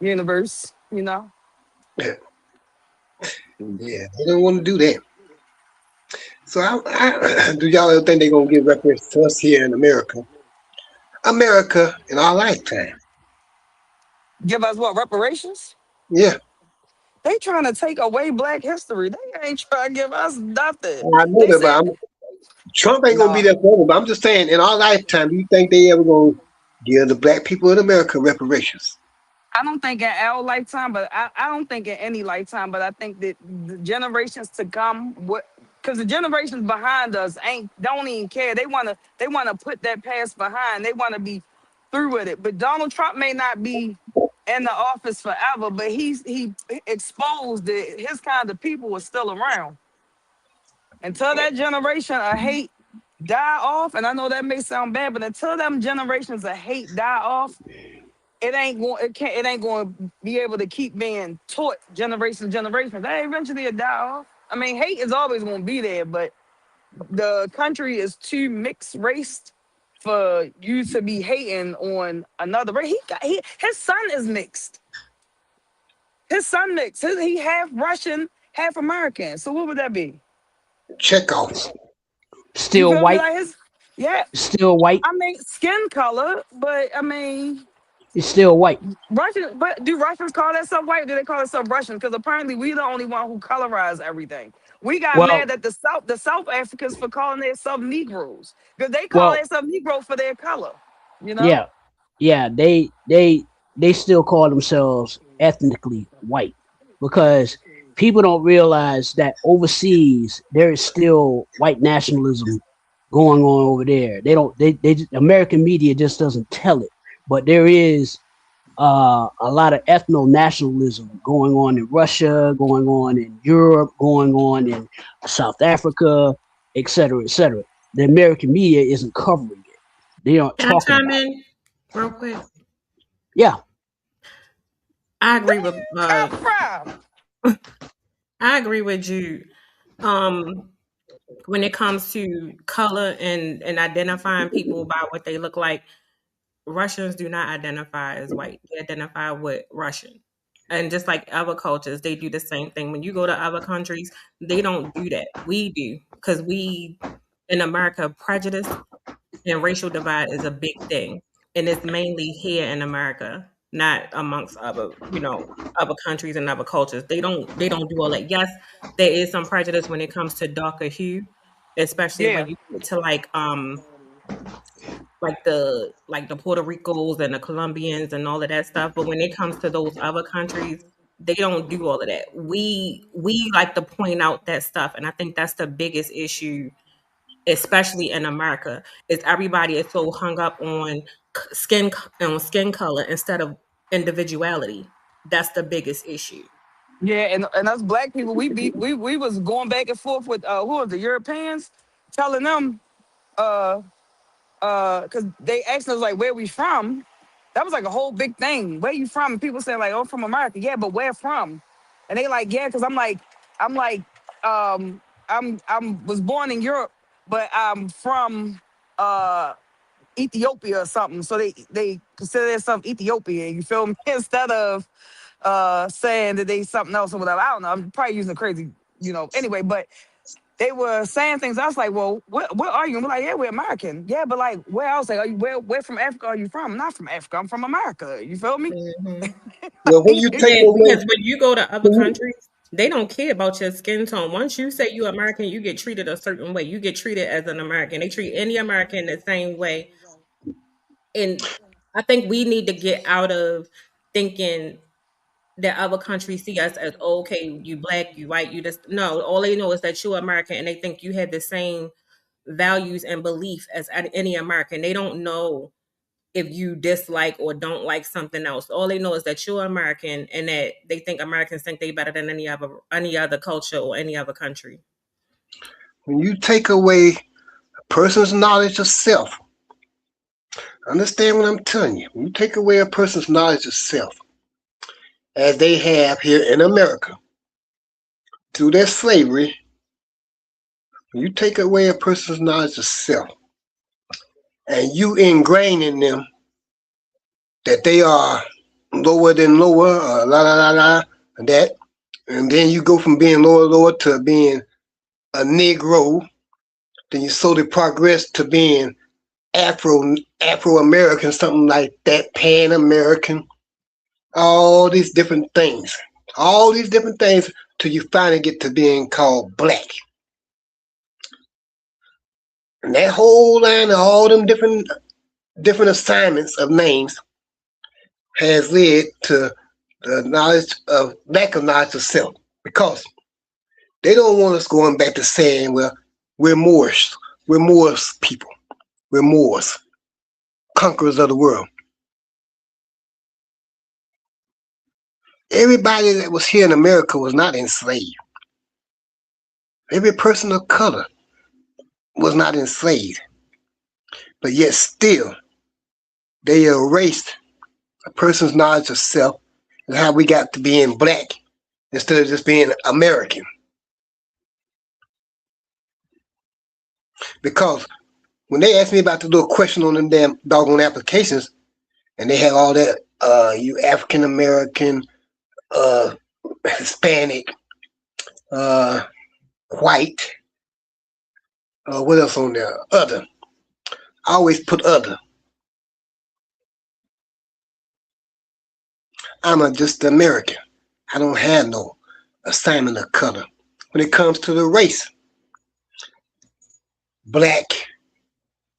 F: universe, you know?
D: Yeah, they don't want to do that. So do y'all ever think they're gonna give reparations to us here in America? America in our lifetime.
F: Give us what, reparations?
D: Yeah,
F: They trying to take away Black history. They ain't trying to give us nothing.
D: I know
F: They
D: that, but
F: said,
D: Trump ain't gonna be
F: no,
D: there forever. But I'm just saying, in our lifetime, do you think they ever gonna give the black people in America reparations?
F: I don't think in our lifetime, but I don't think in any lifetime, but I think that the generations to come, because the generations behind us don't even care. They wanna put that past behind. They wanna be through with it. But Donald Trump may not be in the office forever, but he exposed that his kind of people are still around. Until that generation of hate die off, and I know that may sound bad, but until them generations of hate die off, it ain't going to be able to keep being taught generations. They eventually it die off. I mean, hate is always going to be there, but the country is too mixed raced for you to be hating on another race. His son is mixed. His son mixed. He half Russian, half American. So what would that be?
D: Check off.
F: You
C: Still
F: feel me?
C: white.
F: Like yeah.
C: Still white.
F: I mean, skin color, but I mean,
C: It's still white.
F: Russian. But do Russians call themselves white? Or do they call themselves Russian? Because apparently we the only one who colorize everything. We got
C: Well,
F: mad at the South Africans for calling themselves Negroes because they call
C: well,
F: themselves Negro for their color. You know?
C: yeah, yeah. They still call themselves ethnically white because people don't realize that overseas there is still white nationalism going on over there. They don't. American media just doesn't tell it, but there is a lot of ethno nationalism going on in Russia, going on in Europe, going on in South Africa, et cetera, et cetera. The American media isn't covering it. They aren't
G: Can I
C: talking
G: chime
C: about it.
G: in real quick?
C: Yeah.
G: I agree with
F: Come from?
G: I agree with Jude. When it comes to color and identifying people by what they look like, Russians do not identify as white. They identify with Russian. And just like other cultures, they do the same thing. When you go to other countries, they don't do that. We do. Because we in America, prejudice and racial divide is a big thing. And it's mainly here in America, not amongst other, other countries and other cultures. They don't do all that. Yes, there is some prejudice when it comes to darker hue, especially
F: Yeah.
G: when you get to like the Puerto Ricos and the Colombians and all of that stuff. But when it comes to those other countries, they don't do all of that. We like to point out that stuff, and I think that's the biggest issue, especially in America, is everybody is so hung up on skin color instead of individuality. That's the biggest issue.
F: Yeah, and us black people, we was going back and forth with who was the Europeans, telling them because they asked us like where we from. That was like a whole big thing. Where you from? And people saying like, oh, from America. Yeah, but where from? And they like, yeah, because I'm like, I'm was born in Europe, but I'm from Ethiopia or something. So they consider themselves Ethiopian. You feel me? Instead of saying that they something else or whatever. I don't know. I'm probably using a crazy, Anyway, but they were saying things. I was like, well, where are you? And we're like, yeah, we're American. Yeah, but like, where else? Like, are you where from Africa are you from? I'm not from Africa. I'm from America. You feel me?
G: Hmm.
D: Well, when you take
G: Yeah,
D: away,
G: because when you go to other
D: when you,
G: countries, they don't care about your skin tone. Once you say you're American, you get treated a certain way. You get treated as an American. They treat any American the same way. And I think we need to get out of thinking that other countries see us as, oh, okay, you black, you white, you just no. All they know is that you're American, and they think you have the same values and belief as any American. They don't know if you dislike or don't like something else. All they know is that you're American and that they think Americans think they better than any other culture or any other country.
D: When you take away a person's knowledge of self, understand what I'm telling you. When you take away a person's knowledge of self, as they have here in America, through their slavery, when you take away a person's knowledge of self, and you ingrain in them that they are lower than lower, and that, and then you go from being lower to being a Negro, then you slowly progress to being Afro-American, something like that, Pan-American, all these different things till you finally get to being called black. And that whole line of all them different assignments of names has led to the lack of knowledge of self, because they don't want us going back to saying, well, we're Moors people, we're Moors, conquerors of the world. Everybody that was here in America was not enslaved. Every person of color was not enslaved. But yet still, they erased a person's knowledge of self and how we got to being black instead of just being American. Because when they asked me about the little question on them damn doggone applications, and they had all that, you African American, Hispanic, white, what else on there? Other. I always put other. I'm just American. I don't have no assignment of color. When it comes to the race, black,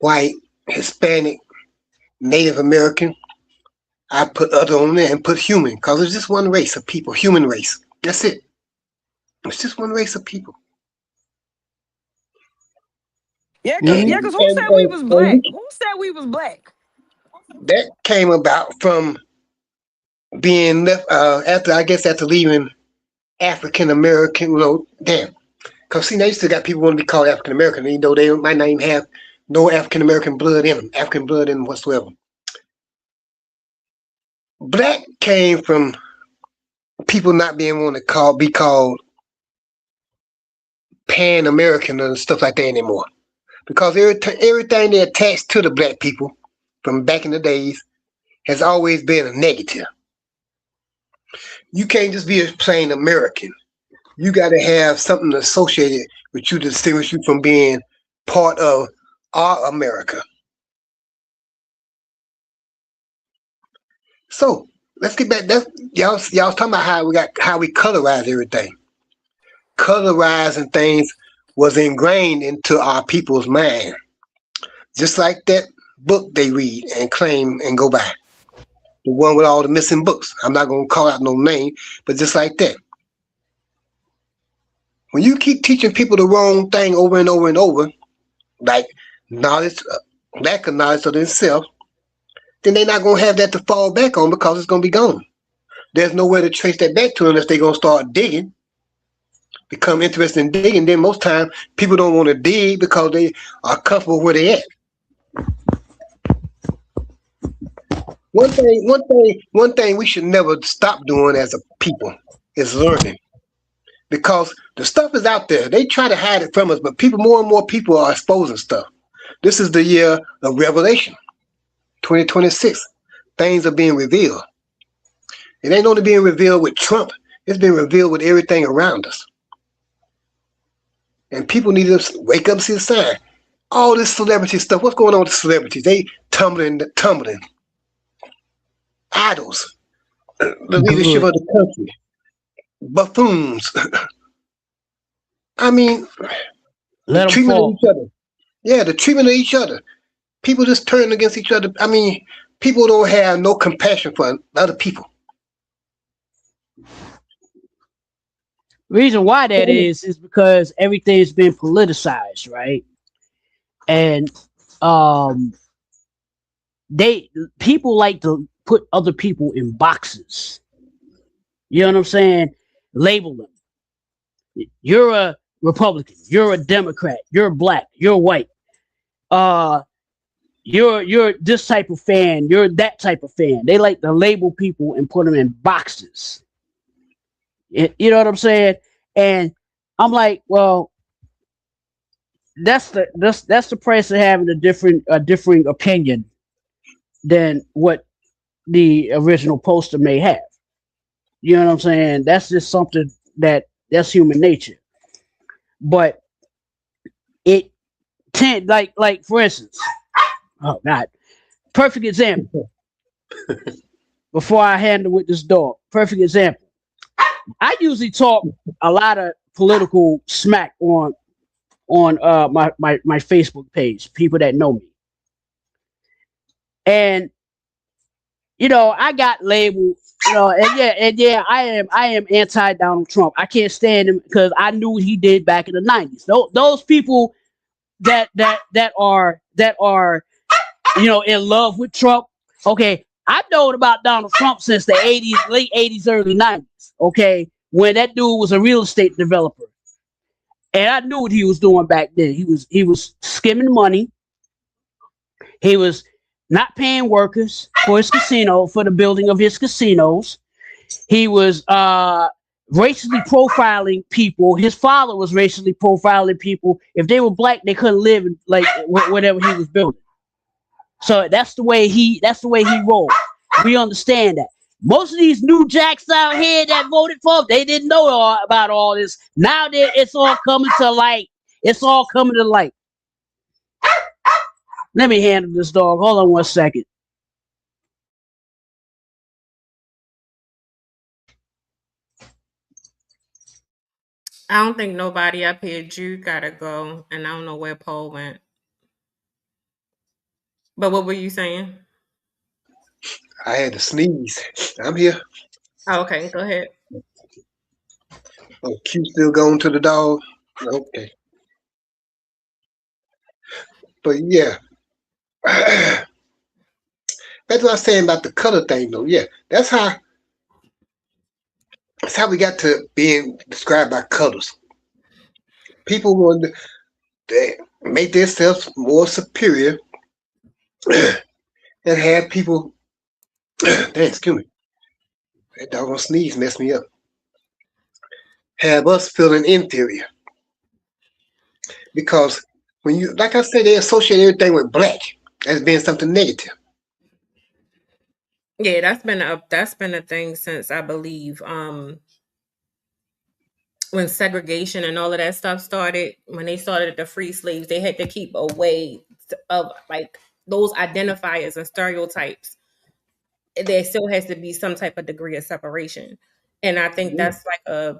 D: white, Hispanic, Native American, I put other on there and put human, because it's just one race of people, human race. That's it. It's just one race of people.
F: Yeah, because who said we was black? Who said we was black?
D: That came about from being left after leaving African American. Because see, now you still got people want to be called African American, even though they might not even have no African American blood in them, whatsoever. Black came from people not being wanted to be called Pan American and stuff like that anymore. Because everything they attached to the black people from back in the days has always been a negative. You can't just be a plain American. You got to have something associated with you to distinguish you from being part of our America. So let's get back. Y'all was talking about how we colorize everything. Colorizing things was ingrained into our people's mind, just like that book they read and claim and go by. The one with all the missing books. I'm not going to call out no name, but just like that. When you keep teaching people the wrong thing over and over and over, like knowledge, lack of knowledge of themselves, then they're not going to have that to fall back on, because it's going to be gone. There's nowhere to trace that back to unless they're going to start digging, become interested in digging. Then most times people don't want to dig because they are comfortable where they at. One thing we should never stop doing as a people is learning. Because the stuff is out there. They try to hide it from us, but more and more people are exposing stuff. This is the year of revelation. 2026. Things are being revealed. It ain't only being revealed with Trump. It's being revealed with everything around us. And people need to wake up and see the sign. All this celebrity stuff. What's going on with the celebrities? They tumbling. Idols. The leadership of the country. Buffoons. I mean, the treatment of each other. Yeah, the treatment of each other. People just turn against each other. I mean, people don't have no compassion for other people.
C: Reason why that is because everything's been politicized, right? and they people like to put other people in boxes. You know what I'm saying? Label them. You're a Republican. You're a Democrat. You're black. You're white. Uh, you're this type of fan. You're that type of fan. They like to label people and put them in boxes. You know what I'm saying? And I'm like, well, that's the price of having a differing opinion than what the original poster may have. You know what I'm saying? That's just something that's human nature. But it tend like for instance, oh God, perfect example. Before I handle with this dog, perfect example. I usually talk a lot of political smack on my Facebook page, people that know me. And I got labeled, and yeah, I am anti Donald Trump. I can't stand him because I knew what he did back in the 90s. Those people that are in love with Trump. Okay, I've known about Donald Trump since the 80s, late 80s, early 90s. Okay, when that dude was a real estate developer. And I knew what he was doing back then. He was skimming money. He was not paying workers for his casino, for the building of his casinos. He was racially profiling people. His father was racially profiling people. If they were black, they couldn't live in like whatever he was building. So that's the way he rolled. We understand that. Most of these new jacks out here that voted for him, they didn't know about all this. Now it's all coming to light. It's all coming to light. Let me handle this dog. Hold on one second.
G: I don't think nobody up here. Jude gotta go, and I don't know where Paul went. But what were you saying?
D: I had to sneeze. I'm here.
G: Oh, okay, go ahead.
D: Oh, Q still going to the dog? Okay. But yeah. That's what I was saying about the color thing though. Yeah. That's how we got to being described by colors. People want to make themselves more superior and have people excuse me. That doggone sneeze messed me up. Have us feeling inferior. Because when you, like I said, they associate everything with black as being something negative.
G: Yeah, that's been a thing since I believe when segregation and all of that stuff started, when they started the free slaves, they had to keep away of like those identifiers and stereotypes. There still has to be some type of degree of separation. And I think that's like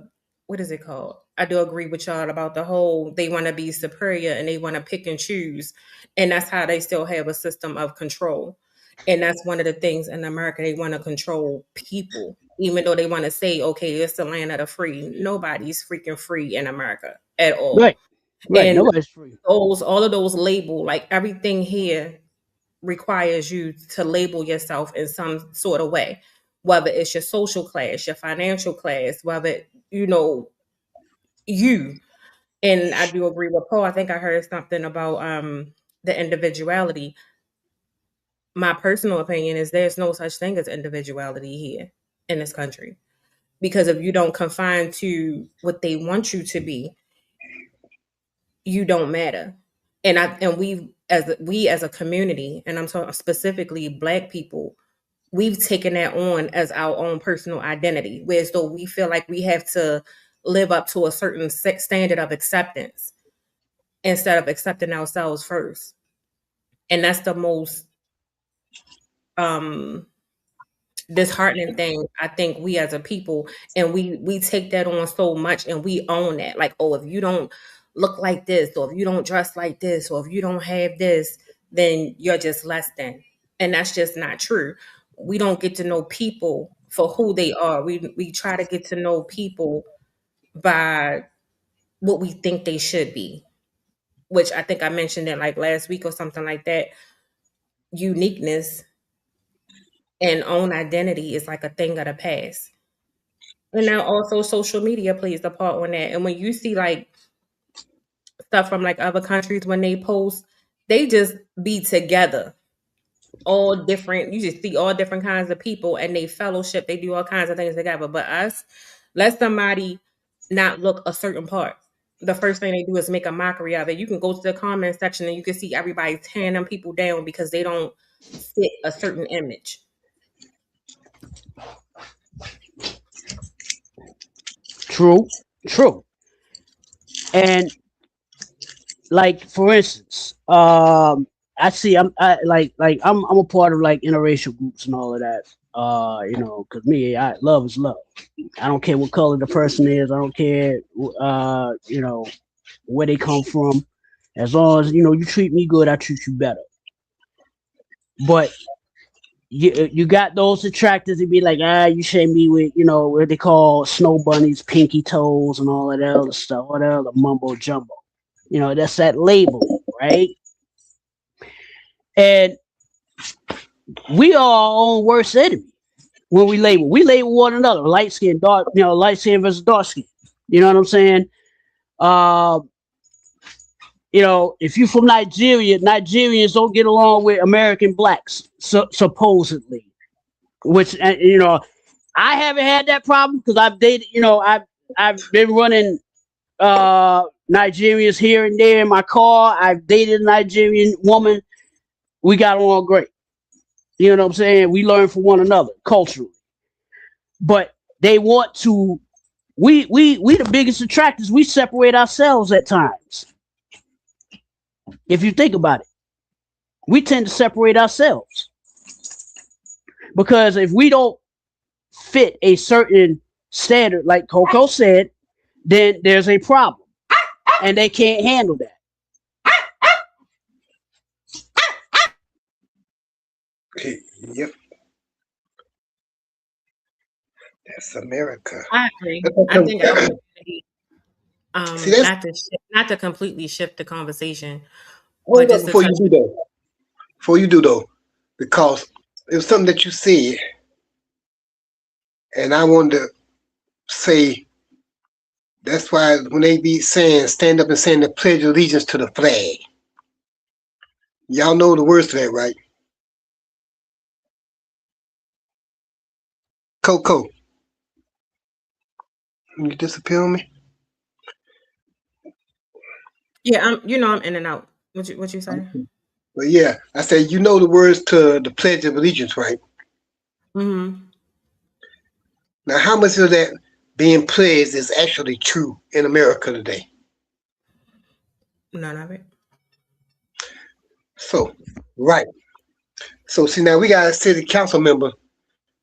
G: what is it called? I do agree with y'all about the whole they want to be superior and they want to pick and choose. And that's how they still have a system of control. And that's one of the things in America, they want to control people, even though they want to say, okay, it's the land of the free. Nobody's freaking free in America at all.
C: Right.
G: And
C: Nobody's free.
G: all of those label, like everything here requires you to label yourself in some sort of way, whether it's your social class, your financial class, whether you. And I do agree with Paul. I think I heard something about the individuality. My personal opinion is there's no such thing as individuality here in this country, because if you don't confine to what they want you to be, you don't matter. And we as a community, and I'm talking specifically Black people, we've taken that on as our own personal identity, whereas though we feel like we have to live up to a certain standard of acceptance instead of accepting ourselves first. And that's the most disheartening thing, I think, we as a people. And we take that on so much and we own that. Like, oh, if you don't look like this, or if you don't dress like this, or if you don't have this, then you're just less than. And that's just not true. We don't get to know people for who they are. We try to get to know people by what we think they should be. which I think I mentioned it like last week or something like that, uniqueness and own identity is like a thing of the past. And now also social media plays a part on that. And when you see like stuff from like other countries when they post, they just be together. All different, you just see all different kinds of people and they fellowship, they do all kinds of things together. But us, let somebody not look a certain part. The first thing they do is make a mockery of it. You can go to the comment section and you can see everybody tearing them people down because they don't fit a certain image.
C: True. And like for instance, I'm a part of like interracial groups and all of that. Because love is love. I don't care what color the person is. I don't care, where they come from. As long as you treat me good, I treat you better. But you got those detractors that be like, you shame me with, what they call snow bunnies, pinky toes, and all of that other stuff, all that other mumbo jumbo. That's that label, right? And we are our own worst enemy when we label. We label one another, light skin, dark, light skin versus dark skin. You know what I'm saying? If you're from Nigeria, Nigerians don't get along with American blacks, supposedly. Which, I haven't had that problem because I've dated, I've been running Nigerians here and there in my car. I've dated a Nigerian woman. We got along great. You know what I'm saying? We learn from one another culturally. But they want to, we the biggest attractors. We separate ourselves at times. If you think about it, we tend to separate ourselves. Because if we don't fit a certain standard, like Coco said, then there's a problem. And they can't handle that.
D: Yep. That's America.
G: I agree. I think not to completely shift the conversation.
D: Hold up before you do though, because it was something that you said, and I wanted to say that's why when they be saying stand up and saying the Pledge of Allegiance to the flag, y'all know the words to that, right? Coco, you disappear on me?
G: Yeah, I'm in and out. What you say?
D: But yeah, I said you know the words to the Pledge of Allegiance, right?
G: Mm-hmm.
D: Now, how much of that being pledged is actually true in America today?
G: None of it.
D: So, right. So, see, now we got a city council member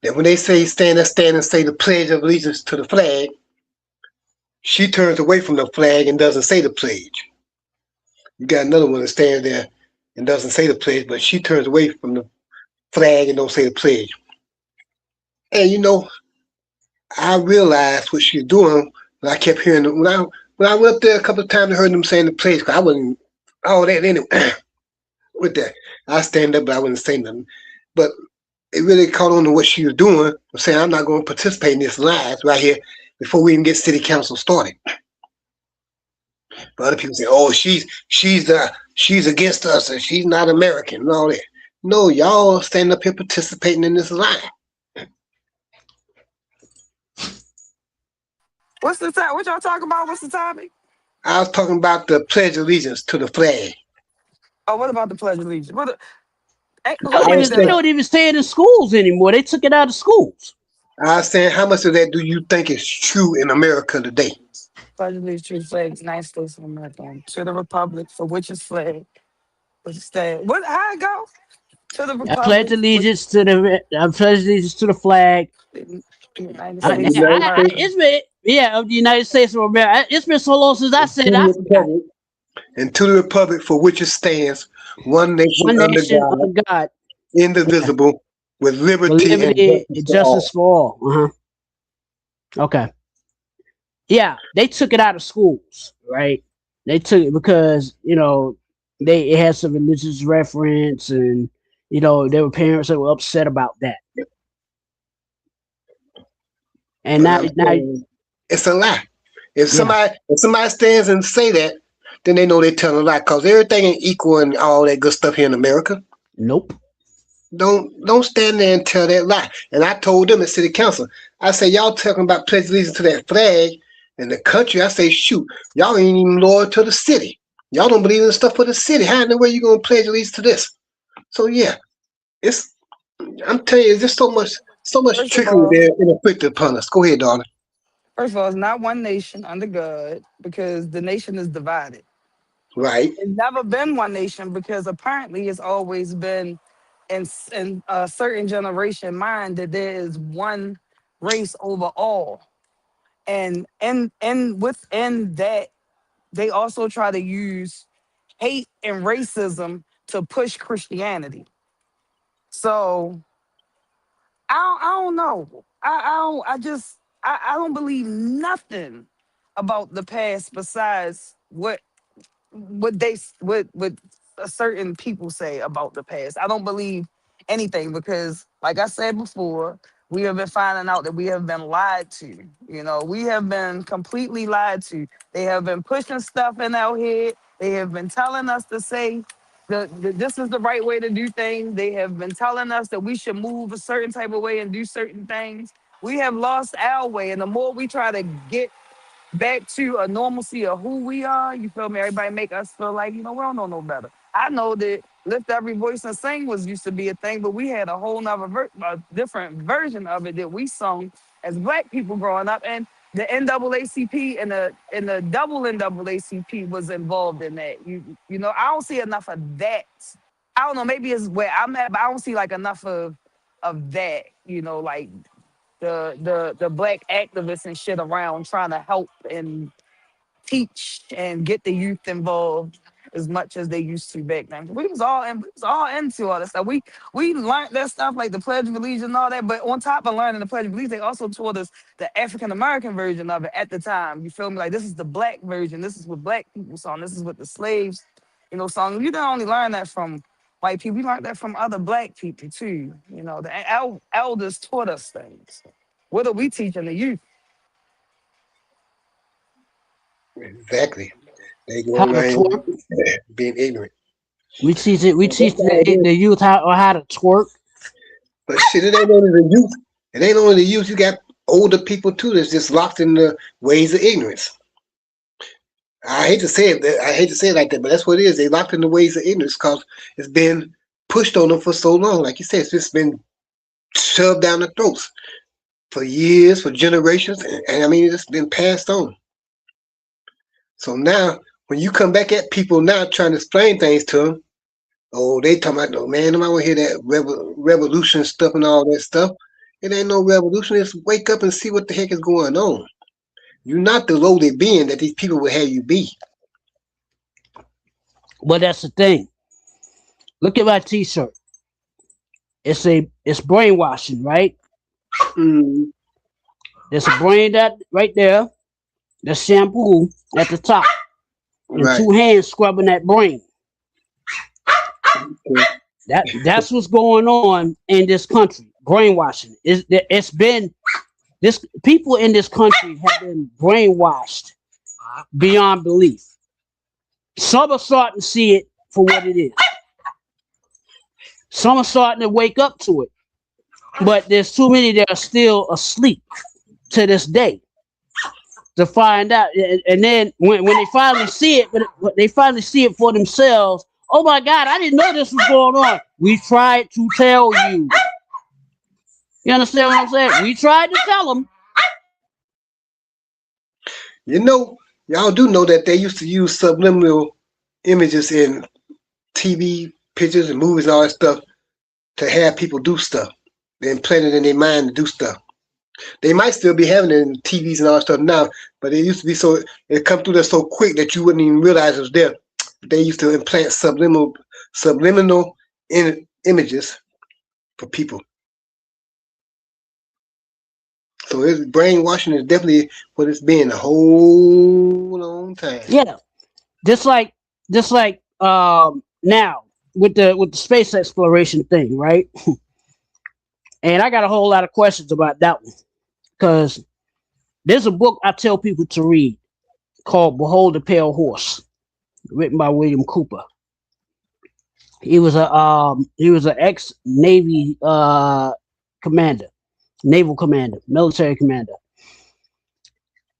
D: that when they say stand and say the Pledge of Allegiance to the flag, she turns away from the flag and doesn't say the pledge. You got another one that stands there and doesn't say the pledge, but she turns away from the flag and don't say the pledge. And I realized what she's doing when I kept hearing them. When I went up there a couple of times and heard them saying the pledge, because I wasn't all that anyway. With that, I stand up, but I wouldn't say nothing. But it really caught on to what she was doing, saying I'm not going to participate in this live right here before we even get city council started. But other people say, "Oh, she's against us and she's not American and all that." No, y'all stand up here participating in this live.
F: What's the time? What y'all talking about? What's the topic?
D: I was talking about the Pledge of Allegiance to the flag.
F: Oh, what about the Pledge of Allegiance?
C: They don't even say it in schools anymore. They took it out of schools.
D: I was saying, how much of that do you think is true in America today?
F: Pledge of Allegiance to the flag, United States of America, to the Republic for which is flag, which stand. What? How it go? To the Republic.
C: I pledge allegiance to the flag.
F: United
C: States of the United States of America. It's been so long since I said that.
D: And to the Republic for which it stands, one nation under God, indivisible, with liberty and justice for all.
C: Okay. Yeah, they took it out of schools, right? They took it because it had some religious reference, and there were parents that were upset about that. And
D: But
C: now,
D: I'm saying it's a lie. If somebody stands and say that, then they know they're telling a lie. Cause everything ain't equal and all that good stuff here in America.
C: nope.
D: Don't stand there and tell that lie. And I told them at city council, I say y'all talking about pledge allegiance to that flag and the country. I say shoot, y'all ain't even loyal to the city. Y'all don't believe in stuff for the city. How in the way you gonna pledge allegiance to this? So yeah, I'm telling you, there's just so much
F: First of
D: trickery
F: all,
D: there inflicted upon us. Go ahead, darling.
F: first of all, it's not one nation under God because the nation is divided.
D: Right.
F: It's never been one nation because apparently it's always been in a certain generation mind that there is one race over all. And within that, they also try to use hate and racism to push Christianity. So I don't know. I don't believe nothing about the past besides what certain people say about the past. I don't believe anything because, like I said before, we have been finding out that we have been lied to. We have been completely lied to. They have been pushing stuff in our head. They have been telling us to say this is the right way to do things. They have been telling us that we should move a certain type of way and do certain things. We have lost our way, and the more we try to get back to a normalcy of who we are. You feel me? Everybody make us feel like, we don't know no better. I know that lift every voice and sing was used to be a thing, but we had a whole nother a different version of it that we sung as black people growing up. And the NAACP and the double NAACP was involved in that. I don't see enough of that. I don't know, maybe it's where I'm at, but I don't see like enough of that, like the black activists and shit around trying to help and teach and get the youth involved as much as they used to back then. We was all into all that stuff. We learned that stuff like the Pledge of Allegiance and all that. But on top of learning the Pledge of Allegiance, they also taught us the African American version of it at the time. You feel me? Like this is the black version. This is what black people saw. This is what the slaves, song. You don't only learn that from white people. We learned that from other black people too. The elders taught us things. What are we teaching the youth?
D: Exactly. They
C: How
D: go
C: to
D: around
C: twerk.
D: being ignorant.
C: We teach the youth how to twerk.
D: But shit, it ain't only the youth. It ain't only the youth. You got older people too that's just locked in the ways of ignorance. I hate to say it like that, but that's what it is. They locked in the ways of ignorance because it's been pushed on them for so long. Like you said, it's just been shoved down their throats for years, for generations, and I mean it's been passed on. So now, when you come back at people now trying to explain things to them, oh, they talking about, no, man, I want to hear that revolution stuff and all that stuff. It ain't no revolution. Just wake up and see what the heck is going on. You're not the lowly being that these people will have you be.
C: Well, that's the thing. Look at my T-shirt. It's brainwashing, right?
D: Mm.
C: There's a brain that right there. There's shampoo at the top, and
D: Right.
C: two hands scrubbing that brain.
D: Okay.
C: That's what's going on in this country. Brainwashing. It's been this people in this country have been brainwashed beyond belief. Some are starting to see it for what it is. Some are starting to wake up to it. But there's too many that are still asleep to this day to find out. And then when they finally see it, but they finally see it for themselves. Oh my God, I didn't know this was going on. We tried to tell you. You understand what I'm saying? We tried to tell them.
D: Y'all do know that they used to use subliminal images in TV pictures and movies and all that stuff to have people do stuff. They implant it in their mind to do stuff. They might still be having it in TVs and all that stuff now, but it used to be so, it come through there so quick that you wouldn't even realize it was there. They used to implant subliminal images for people. So brainwashing is definitely what it's been a whole long time.
C: Yeah. just like now with the space exploration thing, right? And I got a whole lot of questions about that one because there's a book I tell people to read called Behold the Pale Horse, written by William Cooper. He was an ex Navy commander, naval commander, military commander.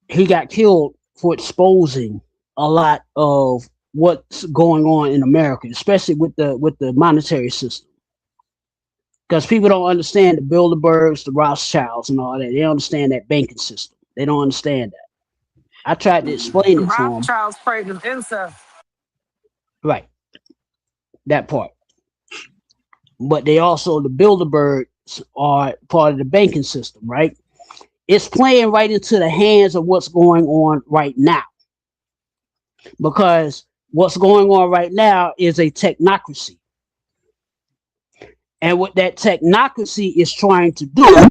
C: He got killed for exposing a lot of what's going on in America, especially with the monetary system. Because people don't understand the Bilderbergs, the Rothschilds, and all that. They don't understand that banking system. They don't understand that. I tried to explain it to them.
F: Rothschild's practice incest.
C: Right, that part. But they also, the Bilderbergs are part of the banking system, right? It's playing right into the hands of what's going on right now. Because what's going on right now is a technocracy. And what that technocracy is trying to do,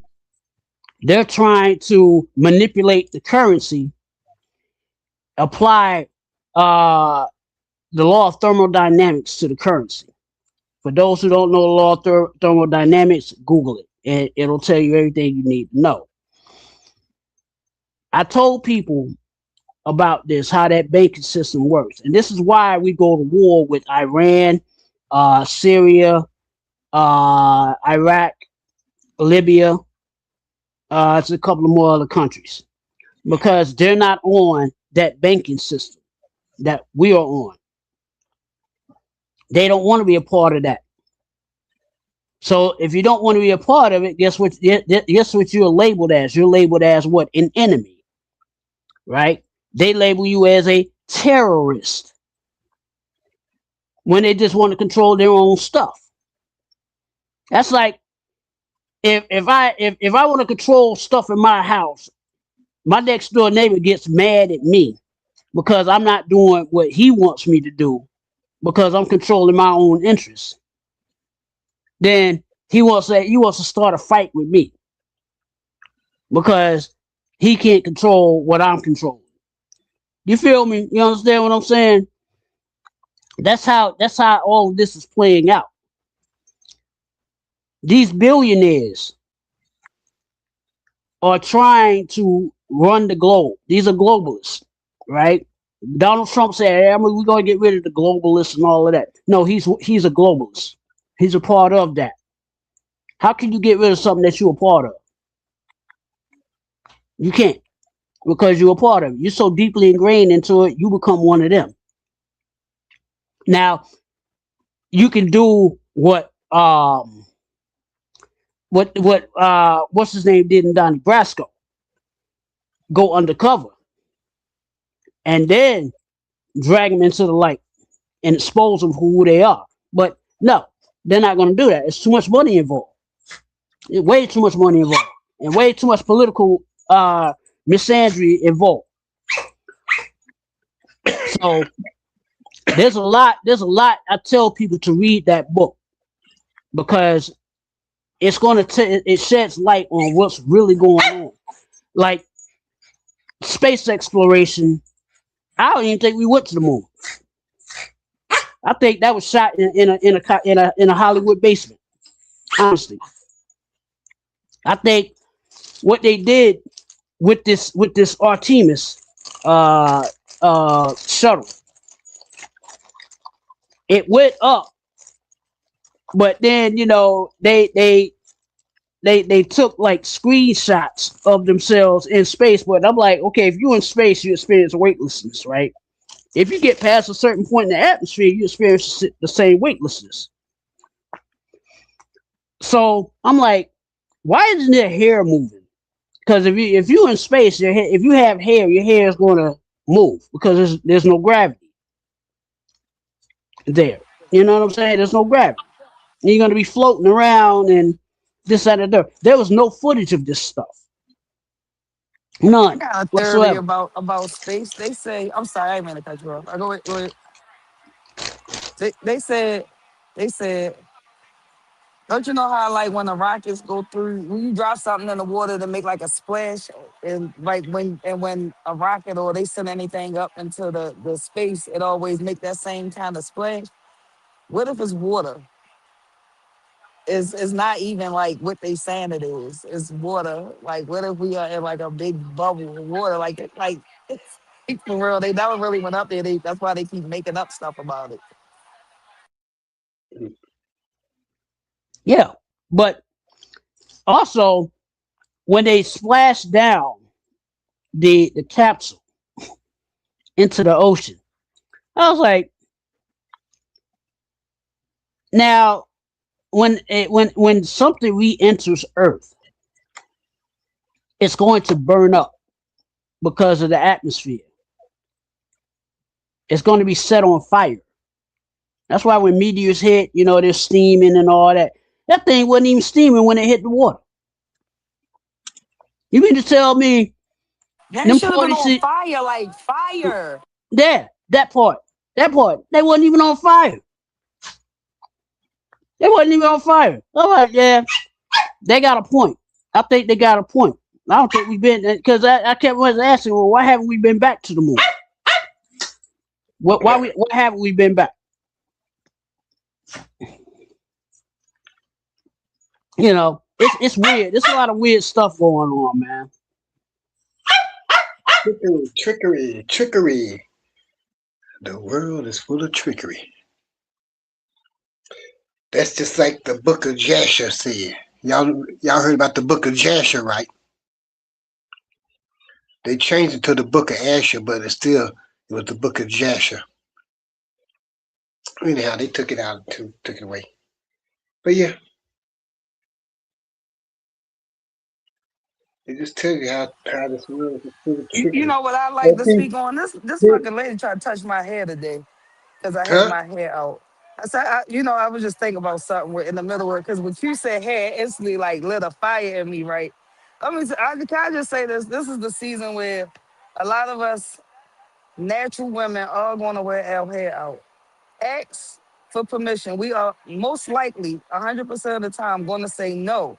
C: they're trying to manipulate the currency, apply the law of thermodynamics to the currency. For those who don't know the law of thermodynamics, Google it, and it'll tell you everything you need to know. I told people about this, how that banking system works. And this is why we go to war with Iran, Syria, Iraq, Libya. It's a couple of more other countries. Because they're not on that banking system that we are on. They don't want to be a part of that. So if you don't want to be a part of it, guess what you're labeled as? You're labeled as what? An enemy. Right? They label you as a terrorist when they just want to control their own stuff. That's like if I want to control stuff in my house, my next door neighbor gets mad at me because I'm not doing what he wants me to do because I'm controlling my own interests. Then he wants to start a fight with me because he can't control what I'm controlling. You feel me? You understand what I'm saying? That's how all of this is playing out. These billionaires are trying to run the globe. These are globalists, right? Donald Trump said, hey, we're going to get rid of the globalists and all of that. No, he's a globalist. He's a part of that. How can you get rid of something that you're a part of? You can't, because you're a part of it. You're so deeply ingrained into it, you become one of them. Now, you can do what what's his name did in Donnie Brasco. Go undercover. And then drag them into the light and expose them for who they are. But no, they're not going to do that. It's too much money involved. Way too much money involved. And way too much political misandry involved. So there's a lot. I tell people to read that book because it's going to it sheds light on what's really going on. Like space exploration, I don't even think we went to the moon. I think that was shot in a Hollywood basement. Honestly, I think what they did with this Artemis shuttle, it went up, but then they took like screenshots of themselves in space. But I'm like, okay, if you're in space, you experience weightlessness, right? If you get past a certain point in the atmosphere, you experience the same weightlessness. So I'm like, why isn't their hair moving? Because if you're in space, if you have hair, your hair is going to move because there's no gravity there. You know what I'm saying? There's no gravity. And you're going to be floating around and this, that, and there. There was no footage of this stuff. None.
F: I got a
C: whatsoever.
F: theory about space. They say, I'm sorry, I didn't mean to cut you off. Go ahead. They said Don't you know how like when the rockets go through, when you drop something in the water to make like a splash, and like when a rocket or they send anything up into the space, it always make that same kind of splash. What if it's water? Is not even like what they saying it is. It's water. Like what if we are in like a big bubble of water? Like it's for real. They never really went up there. That's why they keep making up stuff about it.
C: Yeah, but also when they splashed down the capsule into the ocean, I was like, now when something re-enters Earth, it's going to burn up because of the atmosphere. It's going to be set on fire. That's why when meteors hit, they're steaming and all that. That thing wasn't even steaming when it hit the water. You mean to tell me
F: That
C: them
F: should have been on
C: 46?
F: fire, like fire.
C: Yeah, that part, they wasn't even on fire. They wasn't even on fire. I'm like, yeah, they got a point. I think they got a point. I don't think we've been, because I kept asking, well, why haven't we been back to the moon? Why haven't we been back? It's weird. There's a lot of weird stuff going on, man.
D: Trickery. The world is full of trickery. That's just like the Book of Jasher said. Y'all heard about the Book of Jasher, right? They changed it to the Book of Asher, but it was the Book of Jasher. Anyhow, they took it out too, took it away. But yeah, they just tell you how this world is full of
F: You
D: trickery.
F: know what I like to speak on? This fucking lady tried to touch my hair today because I had
D: Huh?
F: my hair out. I said, I was just thinking about something in the middle of it because when you said hair, instantly like lit a fire in me, right? Can I just say this? This is the season where a lot of us natural women are going to wear our hair out. Ask for permission. We are most likely 100% of the time going to say no.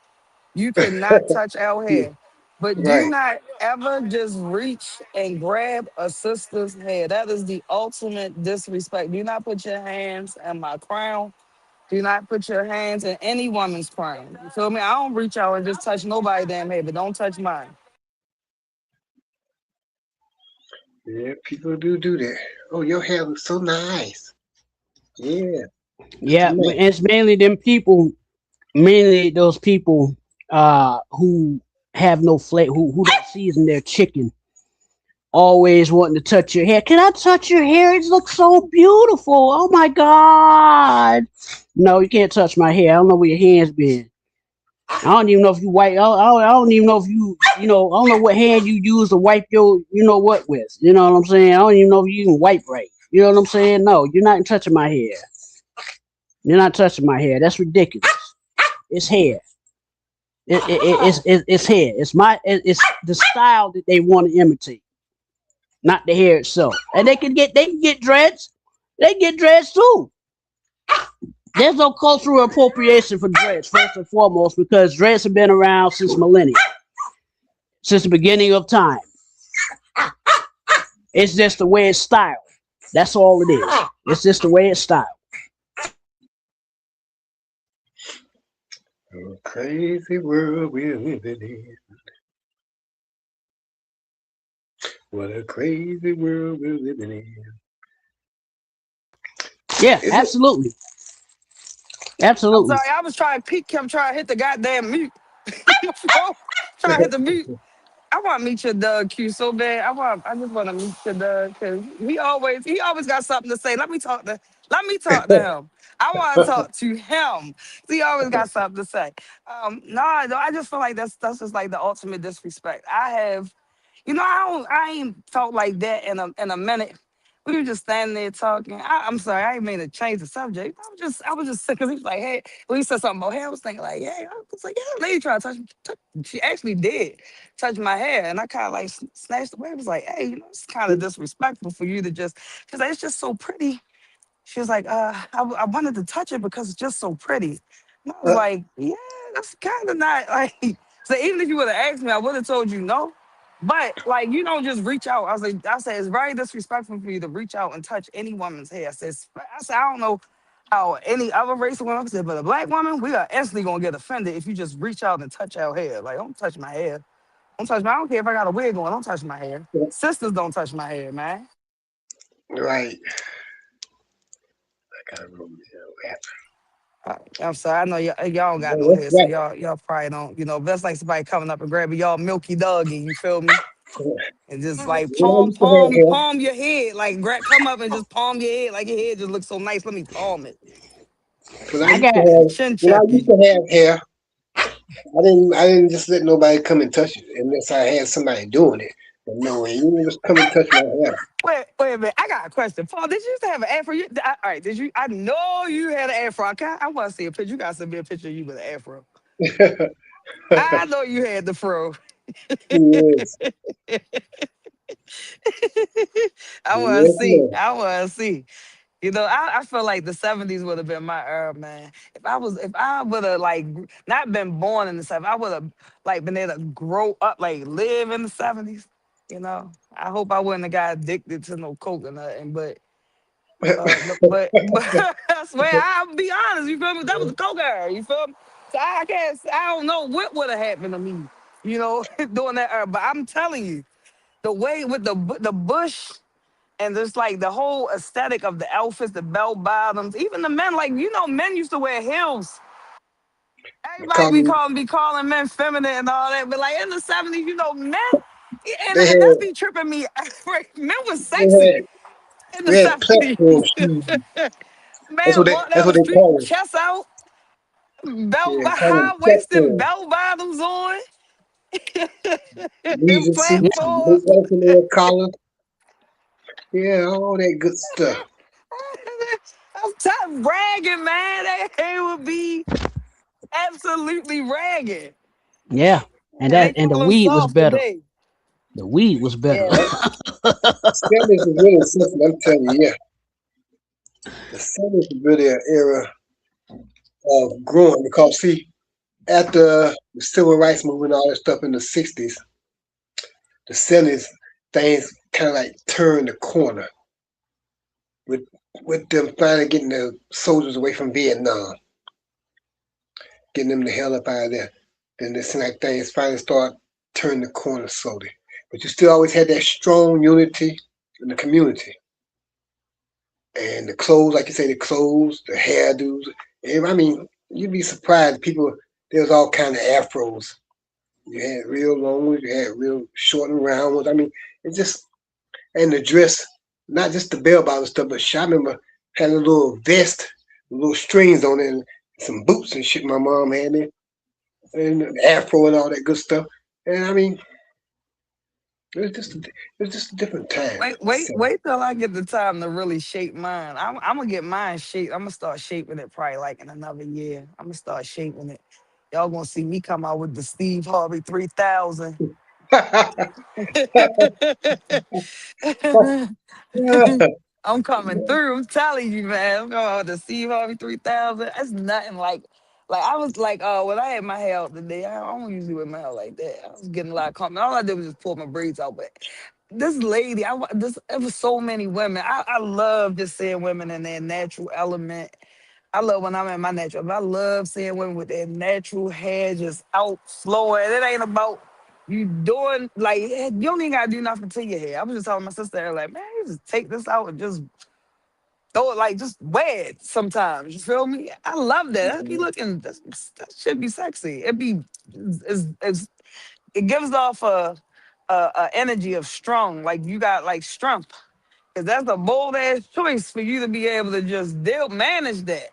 F: You cannot touch our hair. But do
D: Right.
F: not ever just reach and grab a sister's hair. That is the ultimate disrespect. Do not put your hands in my crown. Do not put your hands in any woman's crown. You feel me? I don't reach out and just touch nobody damn hair, but don't touch mine.
D: Yeah, people do that. Oh, your hair looks so nice. Yeah,
C: Yeah,
D: Mr.
C: but
D: Mac.
C: it's mainly them people, mainly those people who have no flavor, who don't season their chicken, always wanting to touch your hair. Can I touch your hair? It looks so beautiful. Oh my God. No, you can't touch my hair. I don't know where your hands been. I don't even know if you wipe. I don't even know if I don't know what hand you use to wipe your, what with. You know what I'm saying? I don't even know if you even wipe right. You know what I'm saying? No, you're not touching my hair. You're not touching my hair. That's ridiculous. It's hair. It's hair. It's the style that they want to imitate, not the hair itself. And they can get dreads. They get dreads too. There's no cultural appropriation for dreads, first and foremost, because dreads have been around since millennia, since the beginning of time. It's just the way it's styled. That's all it is. It's just the way it's styled.
D: Oh, crazy world we're living in. What a crazy world we're living in.
C: Yeah,
D: Is it?
C: absolutely.
F: I'm
C: Absolutely.
F: sorry, I was trying to peek him, trying to hit the goddamn mute. Trying to hit the mute. I want to meet your Doug Q so bad. I just want to meet your Doug because he always got something to say. Let me talk to him. I want to talk to him. He always got something to say. No, I just feel like that's just like the ultimate disrespect. I ain't felt like that in a minute. We were just standing there talking. I'm sorry, I didn't mean to change the subject. I was just sick because he was like, hey, when he said something about hair, I was thinking like, hey, I was like, yeah, lady tried to touch. She actually did touch my hair, and I kind of like snatched away. I was like, hey, it's kind of disrespectful for you to just, because it's just so pretty. She was like, I wanted to touch it because it's just so pretty. And I was like, yeah, that's kind of not like. So even if you would have asked me, I would have told you no. But like, you don't just reach out. I said it's very disrespectful for you to reach out and touch any woman's hair. I said I don't know how any other race of women said, but a black woman, we are instantly gonna get offended if you just reach out and touch our hair. Like, don't touch my hair. Don't touch my. I don't care if I got a wig on. Don't touch my hair. Sisters don't touch my hair, man.
D: Right. I can't remember what happened.
F: I'm sorry. I know y'all don't got no
D: Oh,
F: hair, so
D: that's
F: y'all probably don't. You know, that's like somebody coming up and grabbing y'all milky doggy. You feel me?
D: right.
F: And just like
D: Yeah, I used to have hair.
F: palm your head. Like come up and just palm your head. Like your head just looks so nice. Let me palm it.
D: When I
C: I
D: used to
C: got
D: have,
F: Chin
D: when I
F: check
D: used
F: you.
D: to have hair, I didn't just let nobody come and touch it unless I had somebody doing it. But no, you didn't just come and touch my hair.
F: Wait a minute. I got a question. Paul, did you used to have an afro? All right, did you? I know you had an afro. I want to see a picture. You got to send me a picture of you with an afro. I know you had the fro.
D: Yes.
F: I want to
D: Yes,
F: see.
D: ma'am.
F: I want to see. You know, I feel like the '70s would have been my era, man. If I would have like not been born in the '70s, I would have like been able to grow up, like live in the '70s. You know, I hope I wouldn't have got addicted to no coconut, and but I swear I'll be honest. You feel me? That was the coke era. You feel me? So I can't. I don't know what would have happened to me. You know, during that era. But I'm telling you, the way with the bush and just like the whole aesthetic of the outfits, the bell bottoms, even the men, like men used to wear heels. Everybody
D: Because
F: be calling men feminine and all that, but like in the '70s, men,
D: they
F: and that's
D: had
F: be tripping me. Men was
D: they
F: sexy
D: had
F: in the
D: they had platform
F: '70s.
D: shoes.
F: Man, walk
D: That's
F: down
D: what
F: the
D: they
F: street,
D: call them.
F: chest out,
D: Yeah, call them
F: high waisted
D: platform.
F: bell bottoms on, and
D: Leisure suits,
F: platform.
D: open collars. Yeah, all that good stuff.
F: I'm tired ragging, man. They would be absolutely ragging.
C: yeah,
F: And they
C: and the
F: call them
C: weed was
F: soft
C: better.
F: today.
C: The weed was better.
F: Yeah.
D: '70s is really something, I'm telling you, yeah. The '70s is really an era of growing because see, after the civil rights movement, all that stuff in the '60s, the '70s, things kind of like turned the corner with them finally getting the soldiers away from Vietnam, getting them the hell up out of there. Then it seemed like things finally start turning the corner slowly. But you still always had that strong unity in the community. And the clothes, like you say, the clothes, the hairdos. I mean, you'd be surprised. People, there was all kind of afros. You had real long ones, you had real short and round ones. I mean, it just and the dress, not just the bell bottom stuff, but I remember having a little vest, with little strings on it, and some boots and shit. My mom had me, and an afro and all that good stuff. And I mean, it was just a different time. So,
F: Wait till I get the time to really shape mine. I'm gonna get mine shaped. I'm gonna start shaping it probably like in another year. I'm gonna start shaping it. Y'all gonna see me come out with the Steve Harvey 3000. I'm coming through. I'm telling you, man. I'm going with the Steve Harvey 3000. That's nothing like I was like, when I had my hair out today, I don't usually wear my hair like that. I was getting a lot of comments. All I did was just pull my braids out. But this lady, it was so many women. I love just seeing women in their natural element. I love when I'm in my natural. I love seeing women with their natural hair just out flowing. It ain't about you doing like you don't even gotta do nothing to your hair. I was just telling my sister, like, man, you just take this out and just throw it like just wear it sometimes. You feel me? I love that. That be looking that should be sexy. It gives off a energy of strong. Like you got like strength. Cause that's a bold ass choice for you to be able to just manage that.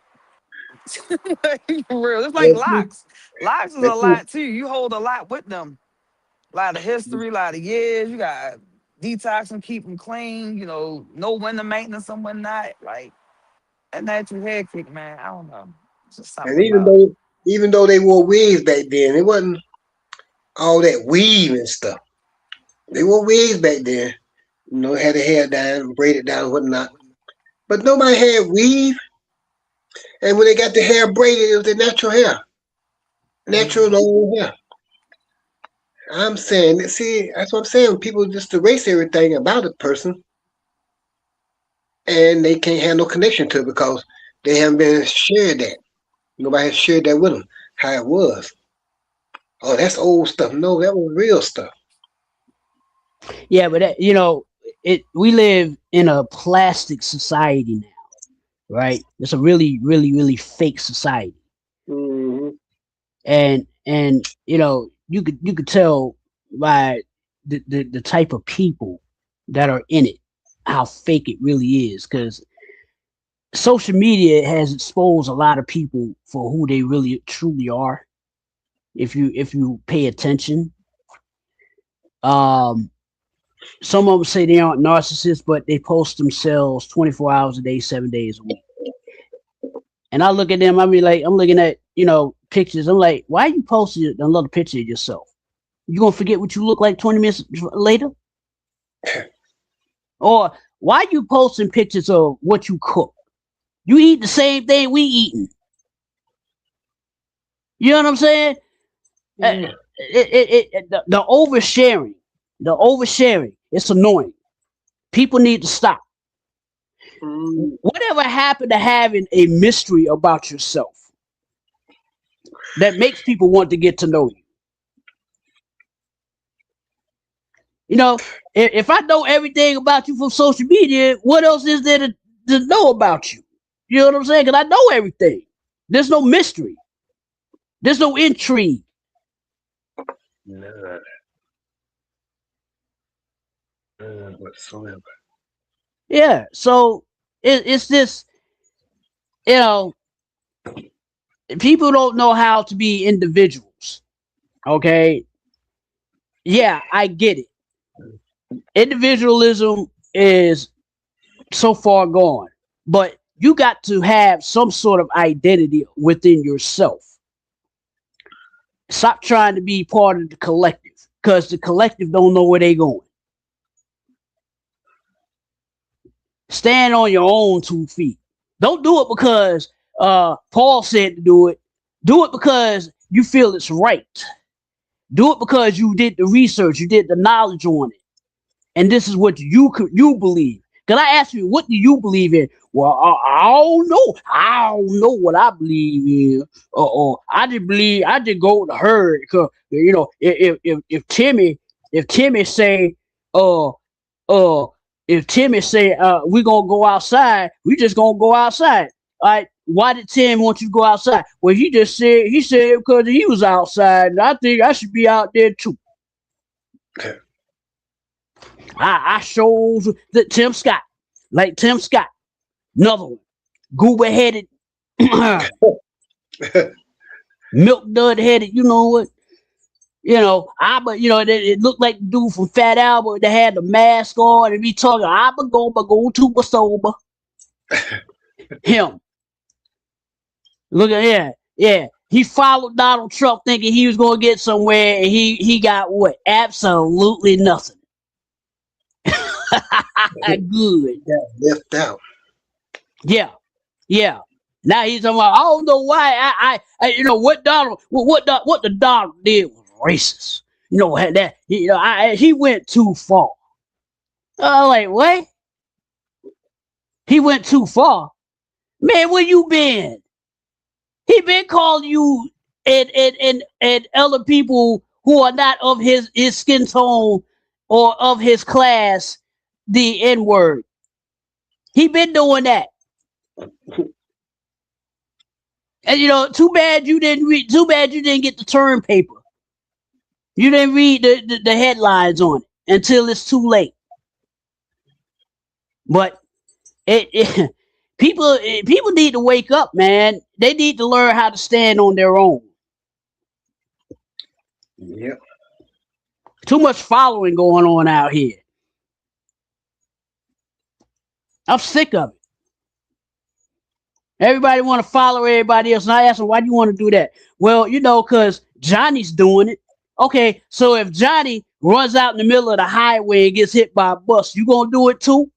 F: For real. It's like
D: that's true.
F: locks. Locks is a
D: That's true.
F: lot too. You hold a lot with them. A lot of history, a lot of years. You got detox them, keep them clean. Know when to maintenance them, when not. Like that natural hair kick, man. I don't know. It's just something
D: And
F: about it.
D: even though they wore wigs back then, it wasn't all that weave and stuff. They wore wigs back then. Had the hair down, braided down, and whatnot. But nobody had weave. And when they got the hair braided, it was their natural hair, natural long hair. I'm saying, see, that's what I'm saying. People just erase everything about a person, and they can't have no connection to it because they haven't been shared that. Nobody has shared that with them, how it was. Oh, that's old stuff. No, that was real stuff.
C: Yeah, but that, we live in a plastic society now, right? It's a really, really, really fake society,
D: Hmm.
C: and you could tell by the type of people that are in it how fake it really is, because social media has exposed a lot of people for who they really truly are. If you pay attention, some of them say they aren't narcissists, but they post themselves 24 hours a day, 7 days a week. And I look at them, I'm looking at, pictures. I'm like, why are you posting another picture of yourself? You gonna forget what you look like 20 minutes later? Or why you posting pictures of what you cook? You eat the same thing we eating. You know what I'm saying?
D: Yeah.
C: The oversharing, it's annoying. People need to stop.
D: Mm.
C: Whatever happened to having a mystery about yourself that makes people want to get to know you? If I know everything about you from social media, what else is there to know about you? You know what I'm saying? Because I know everything. There's no mystery. There's no intrigue.
D: None. None whatsoever.
C: Yeah. So it's this, people don't know how to be individuals. Okay. Yeah, I get it. Individualism is so far gone, but you got to have some sort of identity within yourself. Stop trying to be part of the collective, because the collective don't know where they going. Stand on your own 2 feet. Don't do it because Paul said to do it. Do it because you feel it's right. Do it because you did the research, you did the knowledge on it, and this is what you believe. Because I asked you, what do you believe in? Well, I don't know. I don't know what I believe in. I just go with the herd. Because if Timmy say if Timmy say we're gonna go outside, we just gonna go outside. All right. Why did Tim want you to go outside? Well, he said because he was outside, and I think I should be out there too. I shows that Tim Scott, another one, goober headed, milk dud headed. You know what? It looked like the dude from Fat Albert that had the mask on and be talking. I'm go to the sober. Him. Look at yeah. He followed Donald Trump thinking he was going to get somewhere, and he got what? Absolutely nothing. Good.
D: Left out.
C: Yeah. Now he's talking about, I don't know why what the Donald did was racist. He went too far. Like what? He went too far. Man, where you been? He been calling you and other people who are not of his skin tone or of his class the N-word. He been doing that. And too bad you didn't get the term paper. You didn't read the headlines on it until it's too late. But people need to wake up, man. They need to learn how to stand on their own.
D: Yep.
C: Too much following going on out here. I'm sick of it. Everybody want to follow everybody else. And I ask them, why do you want to do that? Well, because Johnny's doing it. Okay, so if Johnny runs out in the middle of the highway and gets hit by a bus, you gonna do it too?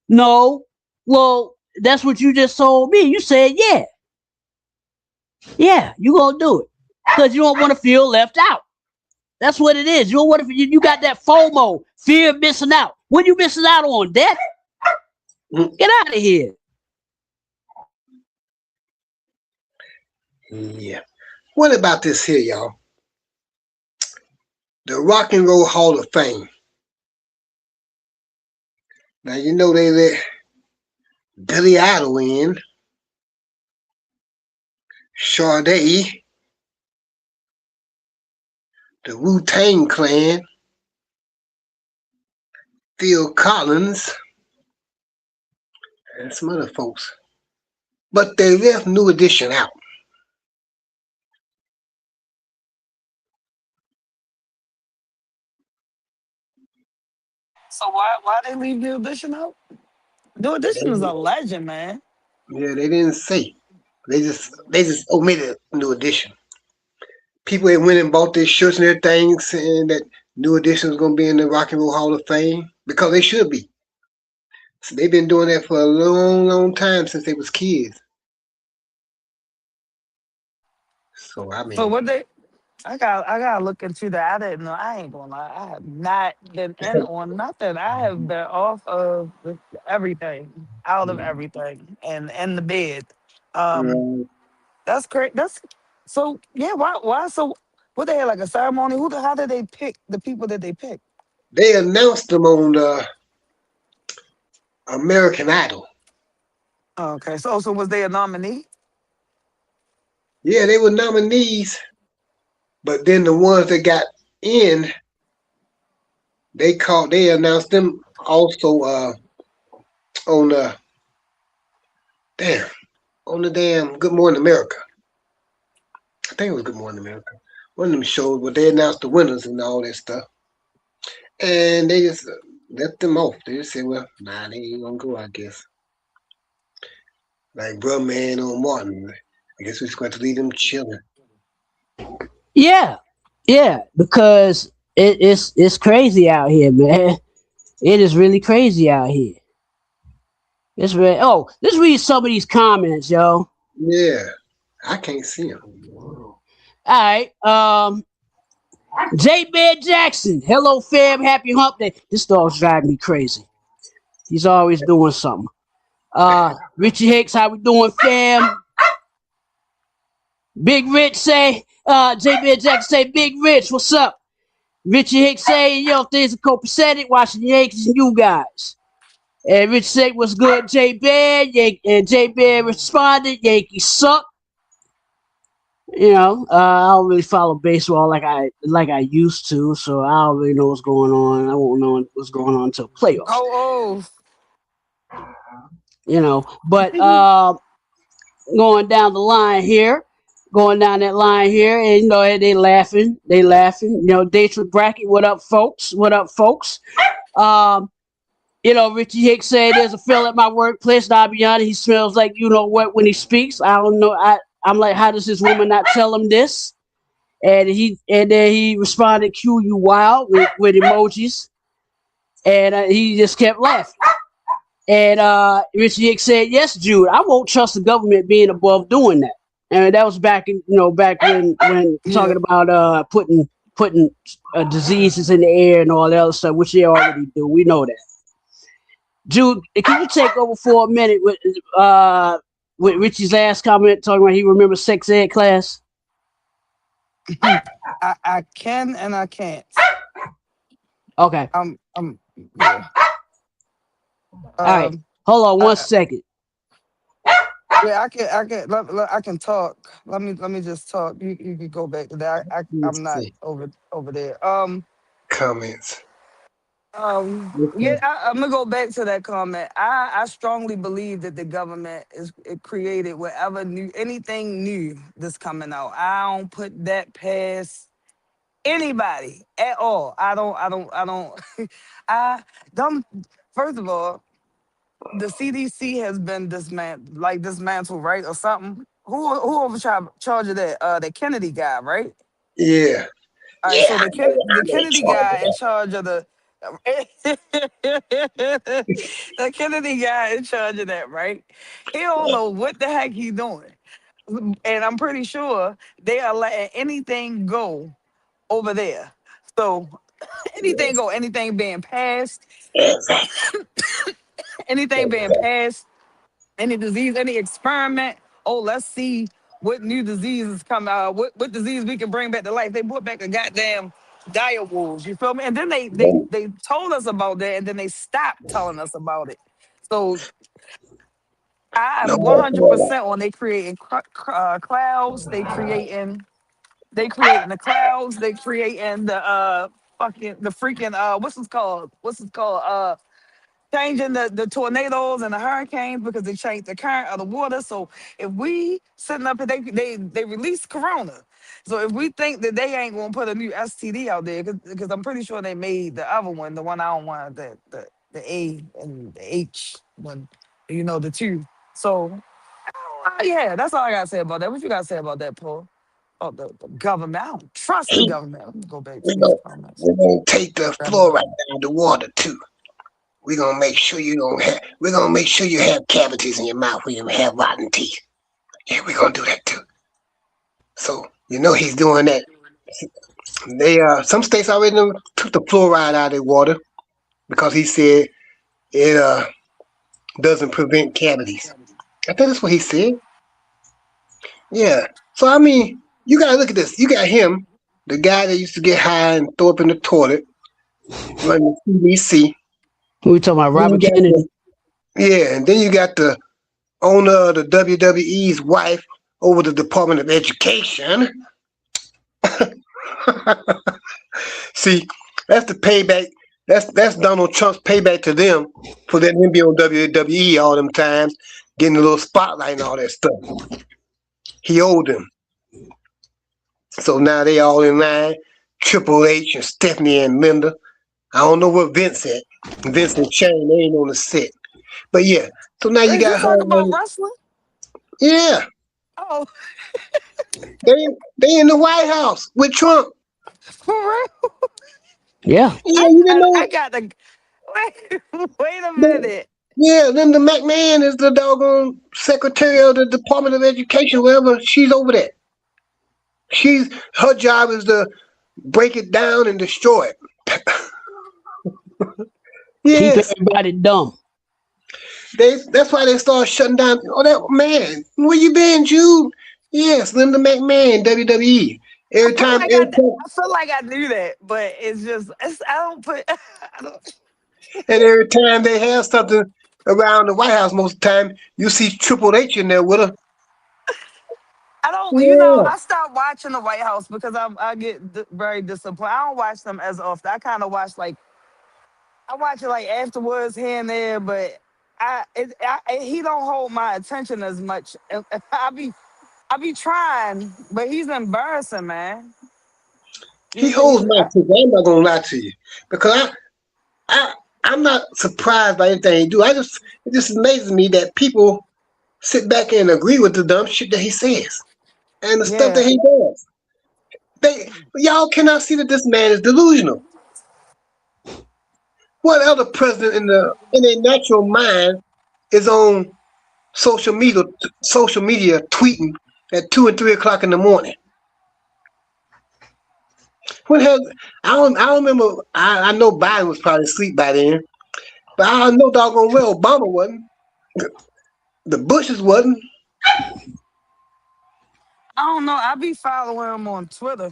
C: No. Well, that's what you just told me. You said, yeah. Yeah, you gonna do it. Because you don't want to feel left out. That's what it is. You don't want to, you got that FOMO, fear of missing out. What you missing out on, death? Get out of here.
D: Yeah. What about this here, y'all? The Rock and Roll Hall of Fame. Now, you know they let Billy Idol in, Sade, the Wu-Tang Clan, Phil Collins, and some other folks. But they left New Edition out.
F: So why they leave New Edition out? New Edition is a legend, man.
D: Yeah, they didn't say. They just omitted New Edition. People that went and bought their shirts and everything saying that New Edition was going to be in the Rock and Roll Hall of Fame because they should be. So they've been doing that for a long, long time since they was kids. So I mean,
F: So what they? I gotta look into that. I didn't know. I ain't gonna lie. I have not been in on nothing. I have been off of everything, out of everything, and in the bed.
D: right.
F: That's great. That's so. Yeah. Why? So what they had like a ceremony? How did they pick the people that they picked?
D: They announced them on the American Idol.
F: Okay. So was they a nominee?
D: Yeah, they were nominees, but then the ones that got in, they announced them also on the damn Good Morning America. I think it was Good Morning America. One of them shows where they announced the winners and all that stuff. And they just left them off. They just said, well, nah, they ain't gonna go, I guess. Like Bruh Man on Martin. I guess we're just going to leave them chilling.
C: Yeah, because it's crazy out here, man. It is really crazy out here. It's really, let's read some of these comments, yo.
D: Yeah, I can't see them.
C: All right, J. Bear Jackson. Hello, fam. Happy hump day. This dog's driving me crazy. He's always doing something. Richie Hicks, how we doing, fam? Big Rich say, J. Bear Jackson say, Big Rich, what's up? Richie Hicks say, yo, things are copacetic, watching the Yankees and you guys. And Rich say, what's good, J. Bear? And J. Bear responded, Yankees suck. You know, I don't really follow baseball like I used to, so I don't really know what's going on. I won't know what's going on until playoffs.
F: Oh.
C: You know, but going down that line here, and you know they laughing. You know, Daytrip Bracket, what up, folks? You know, Richie Hicks said there's a fella at my workplace. Now, I'll be honest, he smells like you know what when he speaks. I don't know. I'm like, how does this woman not tell him this? And then he responded, "Q, you wild," with emojis, and he just kept laughing. And Richie Hicks said, "Yes, Jude, I won't trust the government being above doing that." And that was back when talking about putting diseases in the air and all that other stuff, which they already do. We know that. Jude, can you take over for a minute with Richie's last comment talking about he remembers sex ed class?
F: I can and I can't.
C: Okay.
F: Yeah.
C: All right. Hold on one second.
F: Yeah, I can talk. Let me just talk. You can go back to that. I'm not over there.
D: Comments.
F: Yeah, I'm gonna go back to that comment. I strongly believe that the government it created anything new that's coming out. I don't put that past anybody at all. I don't. I don't. First of all, the CDC has been dismantled, right, or something. Who overcharge of that? The Kennedy guy, right?
D: Yeah.
F: All right, so the Kennedy guy in charge of the The Kennedy guy in charge of that, right? He don't know what the heck he doing. And I'm pretty sure they are letting anything go over there. So anything go, anything being passed, anything being passed, any disease, any experiment. Oh, let's see what new diseases come out, what disease we can bring back to life. They brought back a goddamn dire wolves, you feel me? And then they told us about that and then they stopped telling us about it. So
D: No,
F: I'm 100% on they creating clouds, they creating the clouds, they creating the fucking the freaking what's it called changing the tornadoes and the hurricanes because they changed the current of the water. So if we sitting up here, they release corona. So if we think that they ain't gonna put a new STD out there, because I'm pretty sure they made the other one, the one I don't want, the A and the H one, the two. So yeah, that's all I gotta say about that. What you gotta say about that, Paul? Oh, the government. I don't trust the government. Let me go back to
D: we're
F: these
D: gonna,
F: comments.
D: we're gonna take the
F: Grab my
D: fluoride down the water too. We're gonna make sure you don't have. We're gonna make sure you have cavities in your mouth when you have rotten teeth. Yeah, we're gonna do that too. So he's doing that. They some states already took the fluoride out of their water because he said it doesn't prevent cavities. I think that's what he said. Yeah. So I mean, you gotta look at this. You got him, the guy that used to get high and throw up in the toilet, running the CDC.
C: We talking about
D: Then you
C: Robert
D: got
C: Kennedy.
D: and then you got the owner of the WWE's wife over the Department of Education. See, that's the payback. That's Donald Trump's payback to them for letting him be on WWE all them times, getting a little spotlight and all that stuff. He owed them. So now they all in line. Triple H and Stephanie and Linda. I don't know where Vince at. Vince and Shane, they ain't on the set. But yeah. So now you
F: Did you
D: got her.
F: talk about wrestling?
D: Yeah.
F: Oh,
D: They in the White House with Trump.
F: for real?
C: Yeah.
D: Yeah, you didn't know
F: I
D: it?
F: got the wait a minute.
D: Yeah, Linda McMahon is the doggone secretary of the Department of Education, wherever she's over there. Her job is to break it down and destroy it.
C: Keep
D: Yes,
C: everybody dumb.
D: that's why they start shutting down. Oh, that man, where you been, Jude? Yes, Linda McMahon, WWE.
F: I feel like I feel like I knew that, but I don't put I don't
D: and every time they have something around the White House, most of the time you see Triple H in there with her.
F: I don't
D: Yeah.
F: I stopped watching the White House because I get very disappointed. I don't watch them as often. I kind of watch I watch it like afterwards here and there, but he don't hold my attention as much. I be trying, but he's embarrassing, man.
D: He holds my attention. I'm not gonna lie to you because I'm not surprised by anything he do. It just amazes me that people sit back and agree with the dumb shit that he says and the stuff that
F: Yeah,
D: he does. Y'all cannot see that this man is delusional. What other president in a natural mind is on social media tweeting at 2 and 3 o'clock in the morning? When has I don't remember. I know Biden was probably asleep by then, but I know doggone well Obama wasn't. The Bushes wasn't.
F: I don't know. I be following him on Twitter.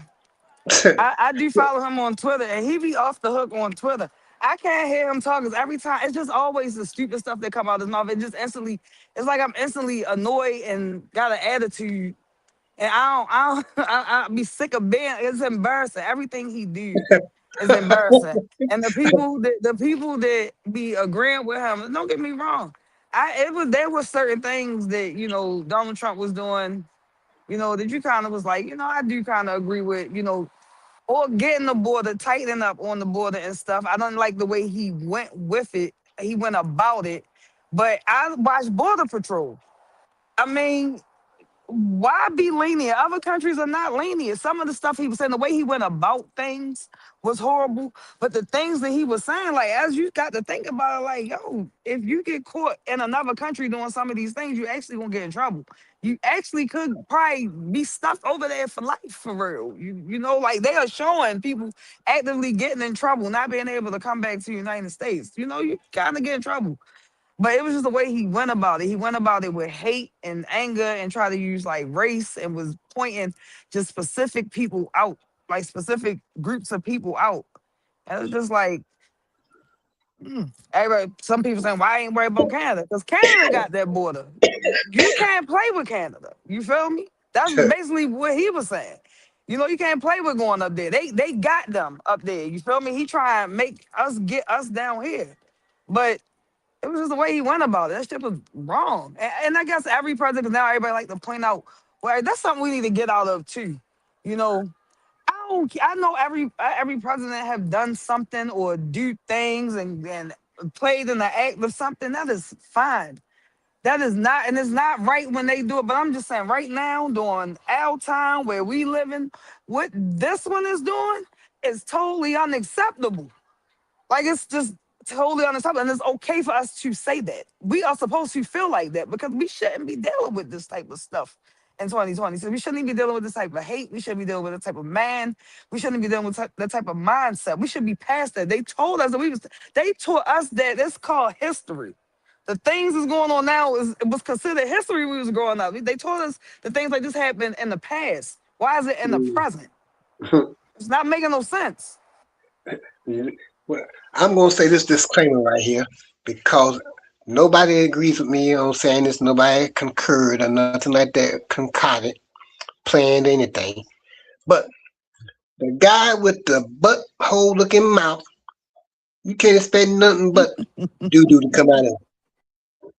F: I do follow him on Twitter, and he be off the hook on Twitter. I can't hear him talk 'cause every time it's just always the stupid stuff that come out of his mouth. It's like I'm instantly annoyed and got an attitude, and I be sick of being. It's embarrassing. Everything he do is embarrassing, and the people that be agreeing with him. Don't get me wrong. There were certain things that Donald Trump was doing. That you kind of was like, I do kind of agree with, or getting the border, tightening up on the border and stuff. I don't like the way he went with it. He went about it. But I watched Border Patrol. I mean, why be lenient? Other countries are not lenient. Some of the stuff he was saying, the way he went about things was horrible. But the things that he was saying, like, as you got to think about it, like, yo, if you get caught in another country doing some of these things, you actually gonna get in trouble. You actually could probably be stuck over there for life, for real. You know, like they are showing people actively getting in trouble, not being able to come back to the United States. You know, you kind of get in trouble. But it was just the way he went about it. He went about it with hate and anger and tried to use like race and was pointing just specific people out, like specific groups of people out. And it was just like, everybody, some people saying, why I ain't worried about Canada? Because Canada got that border. You can't play with Canada. You feel me? That's basically what he was saying. You know, you can't play with going up there. They got them up there. You feel me? He trying to make us get us down here. But it was just the way he went about it. That shit was wrong. And I guess every president, 'cause now everybody like to point out, well, that's something we need to get out of too. You know, I know every president have done something or do things and played in the act of something. That is fine. That is not, and it's not right when they do it. But I'm just saying, right now, during our time where we living, what this one is doing is totally unacceptable. Like it's just totally unacceptable, and it's okay for us to say that. We are supposed to feel like that because we shouldn't be dealing with this type of stuff in 2020. So we shouldn't even be dealing with this type of hate. We shouldn't be dealing with this type of man. We shouldn't be dealing with that type of mindset. We should be past that. They told us that they taught us that it's called history. The things that's going on now it was considered history when we was growing up. They told us that things like this happened in the past. Why is it in the present? It's not making no sense.
D: Well, I'm going to say this disclaimer right here because nobody agrees with me on saying this. Nobody concurred or nothing like that, concorded, planned anything. But the guy with the butthole looking mouth, you can't expect nothing but doo-doo to come out of it.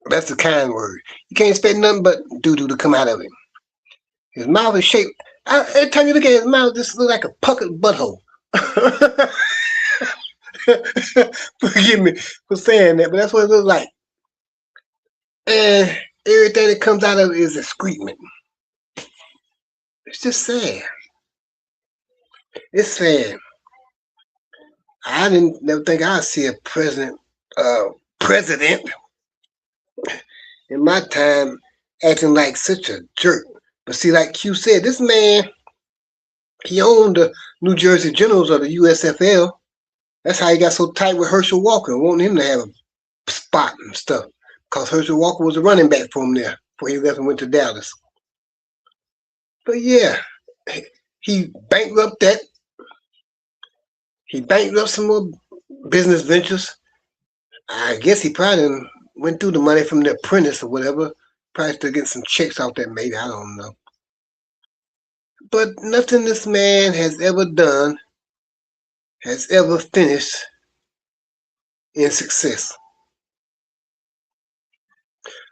D: That's the kind word. You can't expect nothing but doo-doo to come out of it. His mouth is shaped. Every time you look at his mouth, this looks like a puckered butthole. Forgive me for saying that, but that's what it looks like. And everything that comes out of it is excrement. It's just sad. It's sad. I didn't never think I'd see a president in my time acting like such a jerk. But see, like Q said, this man, he owned the New Jersey Generals of the USFL. That's how he got so tight with Herschel Walker, wanting him to have a spot and stuff. Because Herschel Walker was a running back for him there before he left and went to Dallas. But yeah, he bankrupted that. He bankrupted some more business ventures. I guess he probably went through the money from The Apprentice or whatever. Probably still getting some checks out there, maybe. I don't know. But nothing this man has ever done has ever finished in success.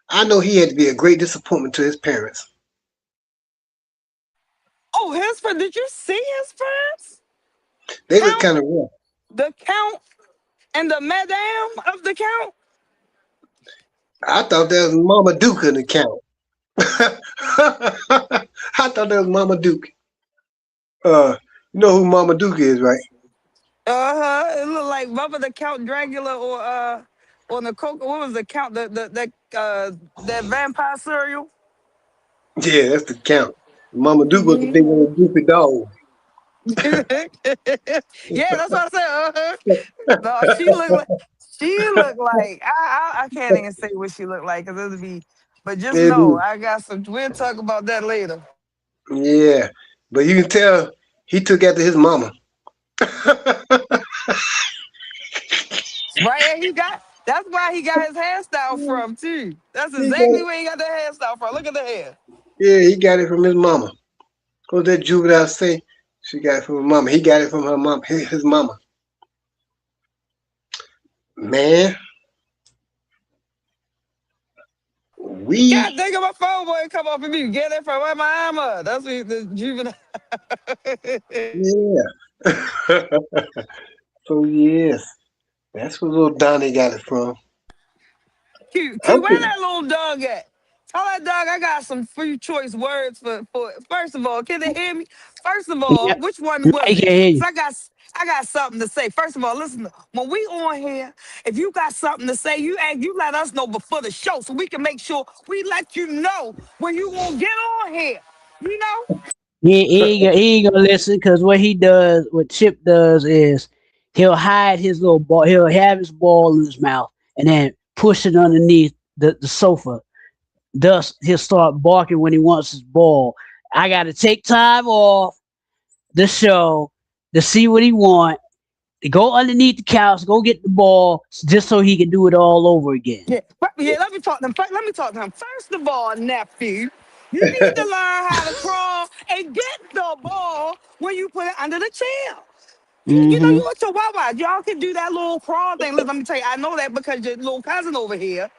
D: I know he had to be a great disappointment to his parents.
F: Oh, his friend! Did you see his friends?
D: They look kind of rough.
F: The count and the madam of the count.
D: I thought that was Mama Duke in the count. I thought that was Mama Duke. You know who Mama Duke is, right?
F: It looked like Bubba the Count Dracula or the Coca. What was the count? That vampire cereal.
D: Yeah, that's the count. Mama Duke was the big old goofy dog.
F: Yeah, that's what I said. No, she looked like I can't even say what she looked like because it'll be. But just know I got some. We'll talk about that later.
D: Yeah, but you can tell he took after his mama.
F: Right, that's why he got his hairstyle from too. That's exactly where he got the hairstyle from. Look at the hair.
D: Yeah, he got it from his mama. What that juvenile say? She got it from her mama. He got it from her mom, his mama. Man.
F: God dang it, my phone boy come off of me. Get it from my mama. That's what the juvenile.
D: Yeah. So yes. That's where little Donnie got it from.
F: Q, where that little dog at? Tell that dog I got some free choice words for. First of all, can they hear me? First of
C: Yeah,
F: all, which one
C: I
F: was
C: can
F: it?
C: hear you.
F: So I got something to say. First of all, listen. When we on here, if you got something to say, you let us know before the show so we can make sure we let you know when you gonna get on here. You know?
C: He ain't gonna listen because what he does, what Chip does is he'll hide his little ball. He'll have his ball in his mouth and then push it underneath the sofa. Thus, he'll start barking when he wants his ball. I got to take time off the show to see what he want. To go underneath the couch, go get the ball, just so he can do it all over again.
F: Yeah, let me talk to him. Let me talk to him. First of all, nephew, you need to learn how to crawl and get the ball when you put it under the chair. You know,
C: Hmm.
F: you want your Wawa. Y'all can do that little crawl thing. Listen, let me tell you, I know that because your little cousin over here,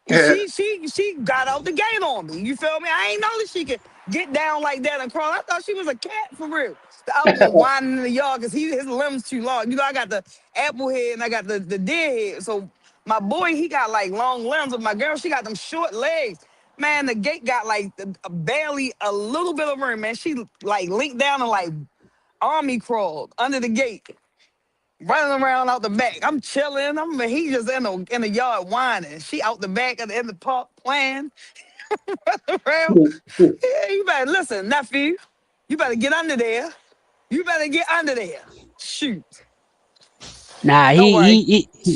F: she got out the gate on me. You feel me? I ain't know that she could get down like that and crawl. I thought she was a cat for real. Out there whining in the yard because his limbs too long. You know, I got the apple head and I got the deer head. So my boy, he got like long limbs, but my girl, she got them short legs. Man, the gate got like barely a little bit of room, man. She like linked down and like army crawled under the gate, running around out the back. I'm chilling. He just in the yard whining. She out the back in the park playing around. Yeah, you better listen, nephew. You better get under there. You better get under there. Shoot.
C: Nah,
F: Don't worry.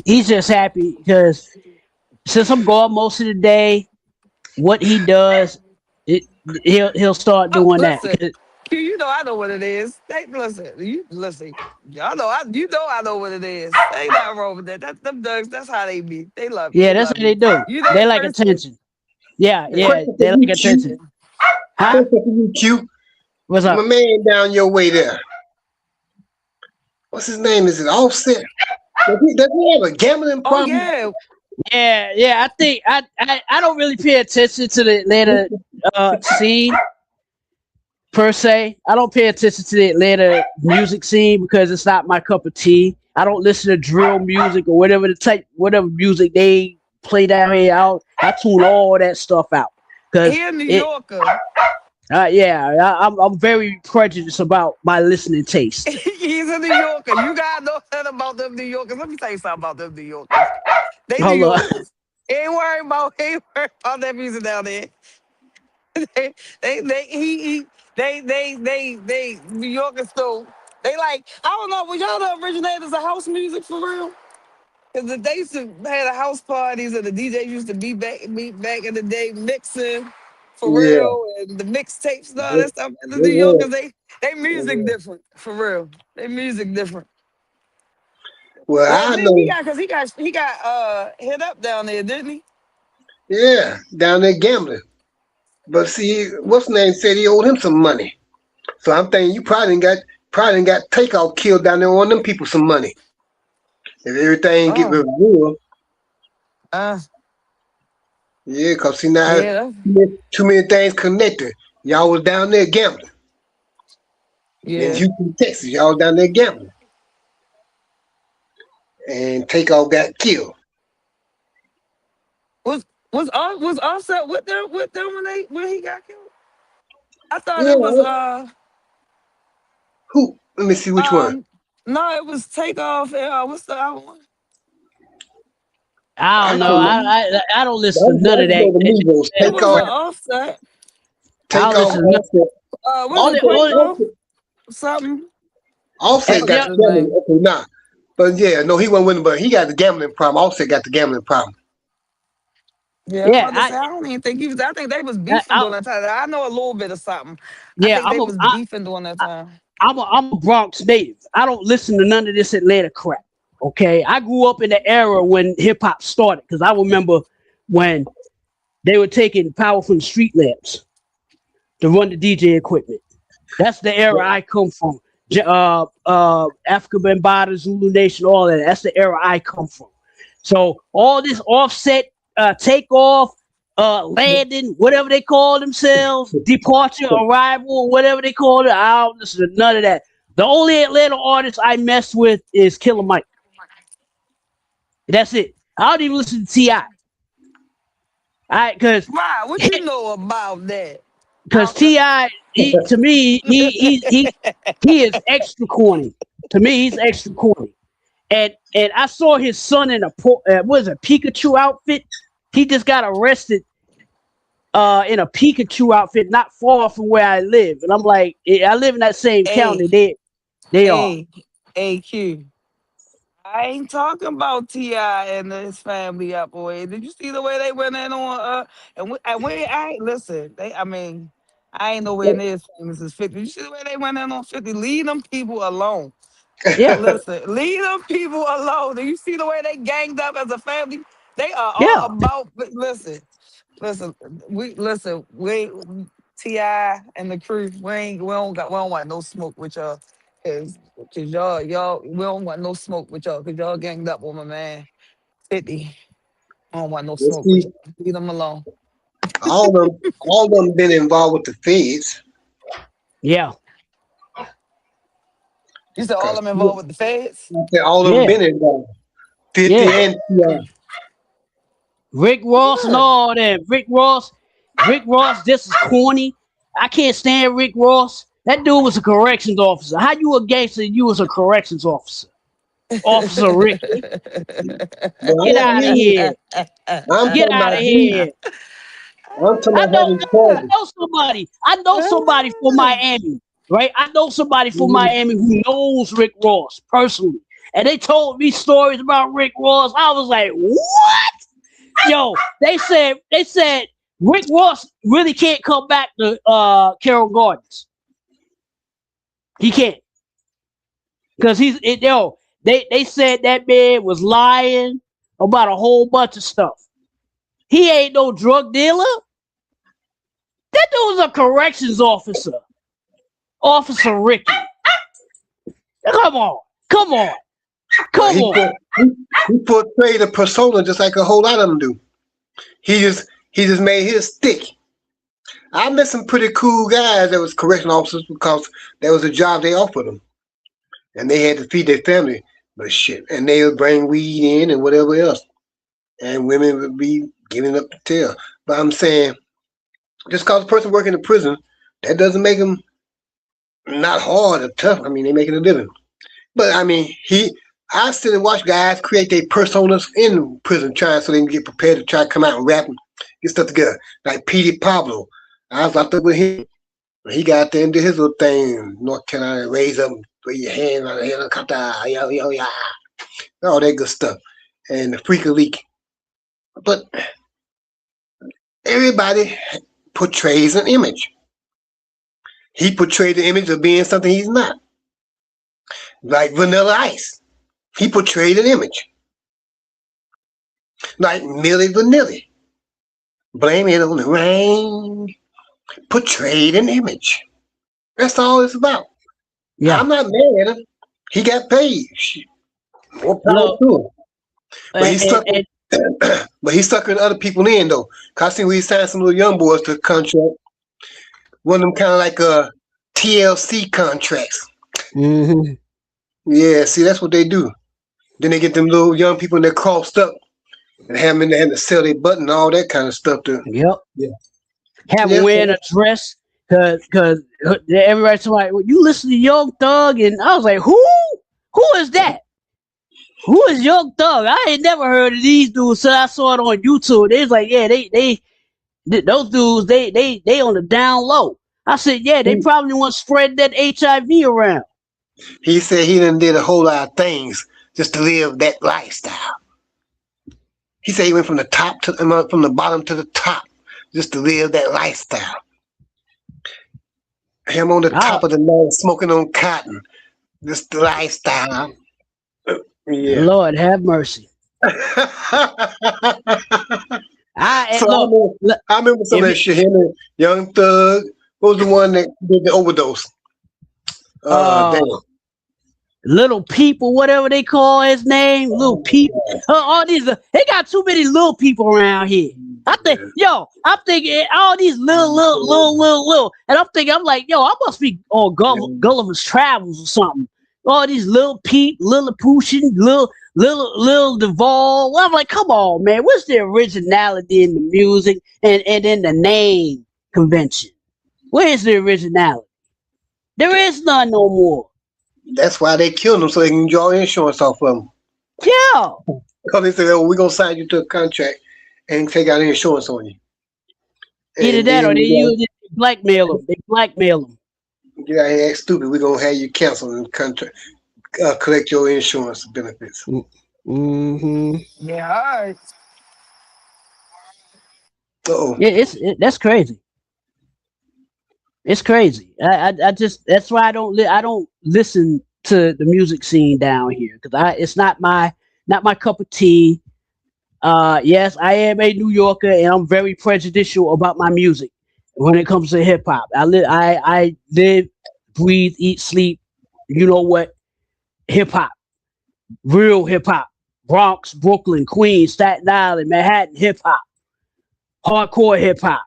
C: he's just happy because since I'm gone most of the day, what he does, it he'll start
F: Oh,
C: doing that.
F: listen. You know I know what it is. Hey, listen. Y'all know I know what it is. Ain't nothing wrong with that. Them dogs, that's how they be. They love
C: Yeah,
F: they
C: that's
F: love
C: what they
F: you.
C: do.
F: You
C: They
F: their
C: like
F: person.
C: attention. Yeah,
F: Yeah.
C: yeah,
D: Question for
C: they like
D: you, Q.
C: attention. Huh?
F: Huh?
D: Question for you, Q.
C: What's
D: My
C: up?
D: man down your way there. What's his name? Is it Offset? Does he have a gambling
F: Oh
D: problem?
F: yeah.
C: Yeah, yeah. I think I don't really pay attention to the Atlanta scene per se. I don't pay attention to the Atlanta music scene because it's not my cup of tea. I don't listen to drill music or whatever music they play down here. I tune all that stuff out because
F: He a New
C: it.
F: Yorker.
C: Yeah, I'm very prejudiced about my listening taste.
F: He's a New Yorker. You gotta know that about them New Yorkers. Let me tell you something about them New Yorkers. They New
C: Hold on.
F: Yorkers. Ain't worried about that music down there. They New Yorkers though. They like, I don't know, was y'all the originators of house music for real? Because they used to have the house parties and the DJ used to be back in the day mixing for
D: Yeah,
F: real and the mixtapes and all
D: it,
F: that stuff. And the
D: it
F: New
D: was.
F: Yorkers, they music different for real. They music different.
D: Well,
F: Well,
D: I
F: didn't he
D: know.
F: got because he got hit up down there, didn't he?
D: Yeah, down there gambling. But see, what's name said he owed him some money. So I'm thinking you probably done got takeout killed down there on them people some money. If everything get
F: Oh,
D: revealed,
F: uh,
D: yeah, cause see now
F: yeah,
D: too many things connected. Y'all was down there gambling in
F: yeah.
D: Houston, Texas. Y'all was down there gambling, and takeout got killed.
F: Was Offset with them when he got killed? I thought
D: Yeah,
F: it was
D: who? Let me see which one.
F: um no, it was Takeoff and what's the other one?
C: I don't know.
D: Actually,
C: I don't listen to none
D: that
C: of
D: was
C: that.
D: the Migos.
F: It wasn't
D: Takeoff,
F: Offset.
C: I don't
D: takeoff,
C: listen to none.
D: offset.
F: Was
C: Only
F: it
C: only
F: Takeoff? Something. I
D: Offset got
C: yeah,
F: forgot
D: the
F: his
D: gambling.
F: name.
D: Okay, nah. But yeah, no, he wasn't winning, but he got the gambling problem. Offset got the gambling problem.
F: Yeah, I'm
C: yeah.
F: about to say I don't even think he was. I think they was
C: I,
F: beefing
C: I
F: during that time. I know a little bit of something. I
C: yeah.
F: think they was beefing during that time.
C: I'm a Bronx native. I don't listen to none of this Atlanta crap. Okay, I grew up in the era when hip hop started because I remember when they were taking power from street lamps to run the DJ equipment. That's the era I come from. Africa Bambaataa, Zulu Nation, all that. That's the era I come from. So all this offset, takeoff, landing, whatever they call themselves, departure, arrival, whatever they call it. I don't listen to none of that. The only Atlanta artist I mess with is Killer Mike. That's it. I don't even listen to T.I. Because
F: Right, what you know about that?
C: Ti, to me, he is extra corny. To me, he's extra corny. And I saw his son in a Pikachu outfit. He just got arrested in a Pikachu outfit, not far from where I live. And I'm like, I live in that same county. They are.
F: AQ. I ain't talking about T.I. and his family up, boy. Did you see the way they went in on I ain't listen, I ain't nowhere near as famous as 50. You see the way they went in on 50? Leave them people alone.
C: Yeah.
F: Listen, leave them people alone. Do you see the way they ganged up as a family? They are
C: Yeah.
F: all about listen, we T.I. and the crew, we don't want no smoke with y'all. Cause y'all, we don't want no smoke with y'all, cause y'all ganged up on my man 50. I don't want no
D: You
F: smoke with
D: see,
F: y'all. Leave them alone.
D: all of them been involved with the feds.
C: Yeah.
F: You said all of them involved with the feds?
D: All of them
C: Yeah.
D: been involved. 50
C: Yeah.
D: and T.I.
C: Rick Ross and all that. Rick Ross, this is corny. I can't stand Rick Ross. That dude was a corrections officer. How you a gangster and you was a corrections officer? Officer Rick. Get out of here. Get out of here.
D: I'm talking
C: I
D: about
C: know
D: having charges.
C: somebody. I know somebody from Miami, right? I know somebody from Miami who knows Rick Ross personally. And they told me stories about Rick Ross. I was like, what? Yo, they said Rick Ross really can't come back to Carroll Gardens. He can't. Because they said that man was lying about a whole bunch of stuff. He ain't no drug dealer. That dude was a corrections officer. Officer Ricky. Come on.
D: He portrayed a persona just like a whole lot of them do. He just made his stick. I met some pretty cool guys that was correction officers because that was a job they offered them. And they had to feed their family. But shit. And they would bring weed in and whatever else. And women would be giving up the tail. But I'm saying, just because a person working in prison, that doesn't make them not hard or tough. I mean, they making a living. But I mean, I sit and watch guys create their personas in prison, trying so they can get prepared to try to come out and rap and get stuff together. Like Petey Pablo, I was locked up with him. He got there and did his little thing. North Carolina, raise up, put your hand on the helicopter, yo, all that good stuff, and the Freak Leak. But everybody portrays an image. He portrayed the image of being something he's not. Like Vanilla Ice. He portrayed an image. Like Milli Vanilli. Blame it on the rain. Portrayed an image. That's all it's about.
C: Yeah.
D: I'm not mad at him. He got paid. Shit. More power to him. But he's sucking other people in though. Cause I see we signed some little young boys to the contract. One of them kind of like TLC contracts.
C: Mm-hmm.
D: Yeah, see, that's what they do. Then they get them little young people and they're crossed up and have them to sell their button and all that kind of stuff.
C: Yep.
D: Yeah.
C: Have them wearing a dress because everybody's like, well, you listen to Young Thug, and I was like, who is that? Who is Young Thug? I ain't never heard of these dudes. So I saw it on YouTube. They was like, yeah, those dudes, they on the down low. I said, yeah, they probably want to spread that HIV around.
D: He said he done did a whole lot of things just to live that lifestyle. He said he went from the bottom to the top just to live that lifestyle. Him on the top of the mountain smoking on cotton. Just the lifestyle. Yeah.
C: Lord have mercy.
D: I remember some of that shit. Him and Young Thug. What was the one that did the overdose? Damn.
C: Little People, whatever they call his name, Little People. All these, they got too many little people around here. I'm thinking all these little, and I'm like, yo, I must be on Gulliver's Travels or something, all these Lil Peep, Lilliputian, Lil Duval. I'm like, come on, man. What's the originality in the music and in the name convention? Where is the originality? There is none no more.
D: That's why they killed them so they can draw insurance off of them.
C: Yeah.
D: Because they said, "Oh, we're gonna sign you to a contract and take out insurance on you."
C: Either
D: And
C: that or
D: then
C: they
D: you
C: use it to blackmail them. They blackmail them.
D: get out here act stupid. We're gonna have you cancel and contract, collect your insurance benefits.
C: Mm-hmm.
F: Yeah, all right.
D: Oh,
C: That's crazy. It's crazy. I just that's why I don't listen to the music scene down here because it's not my cup of tea. Yes, I am a New Yorker and I'm very prejudicial about my music when it comes to hip hop. I live, breathe, eat, sleep. You know what? Hip hop, real hip hop. Bronx, Brooklyn, Queens, Staten Island, Manhattan hip hop, hardcore hip hop.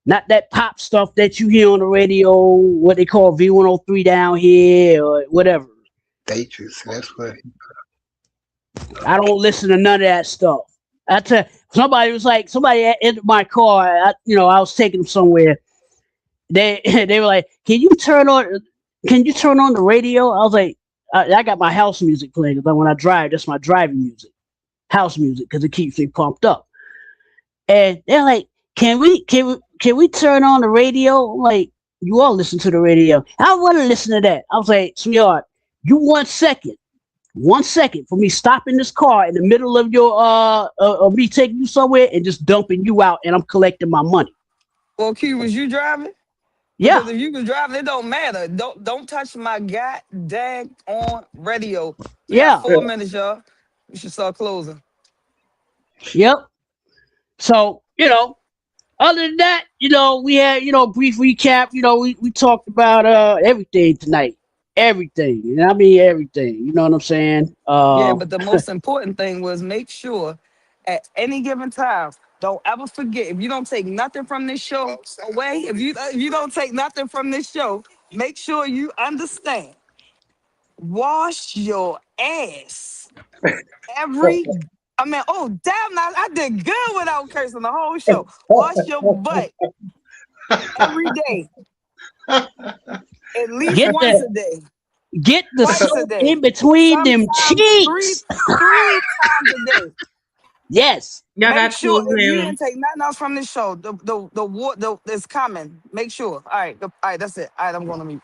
C: Not that pop stuff that you hear on the radio, what they call V103 down here or whatever.
D: Datrix, that's what.
C: I don't listen to none of that stuff. I tell somebody entered my car. I was taking them somewhere. They were like, "Can you turn on the radio?" I was like, "I got my house music playing because when I drive, that's my driving music, house music, because it keeps me pumped up." And they're like, "Can we turn on the radio?" I'm like, you all listen to the radio. I want to listen to that. I was like, "Sweetheart, you 1 second for me stopping this car in the middle of your of me taking you somewhere and just dumping you out, and I'm collecting my money."
F: Well, Q, was you driving?
C: Yeah,
F: Because if you was driving, it don't matter. Don't touch my goddamn on radio. We
C: yeah,
F: got 4 minutes, y'all. We should start closing.
C: yep. So other than that, we had brief recap. We talked about everything tonight. Everything. I mean everything. You know what I'm saying?
F: Yeah, but the most important thing was make sure at any given time, don't ever forget, if you don't take nothing from this show away, if you don't take nothing from this show, make sure you understand. Wash your ass oh damn, now I did good without cursing the whole show. Wash your butt every day, at least
C: Get
F: once
C: the
F: a day.
C: get the
F: Twice a
C: soap
F: day.
C: in between them
F: Sometimes
C: cheeks.
F: three times a day.
C: Yes.
G: Y'all
F: Make
G: got
F: sure
G: tools
F: if you
G: now.
F: didn't take nothing else from this show, the war is coming. Make sure. All right, that's it. All right, I'm going to mute.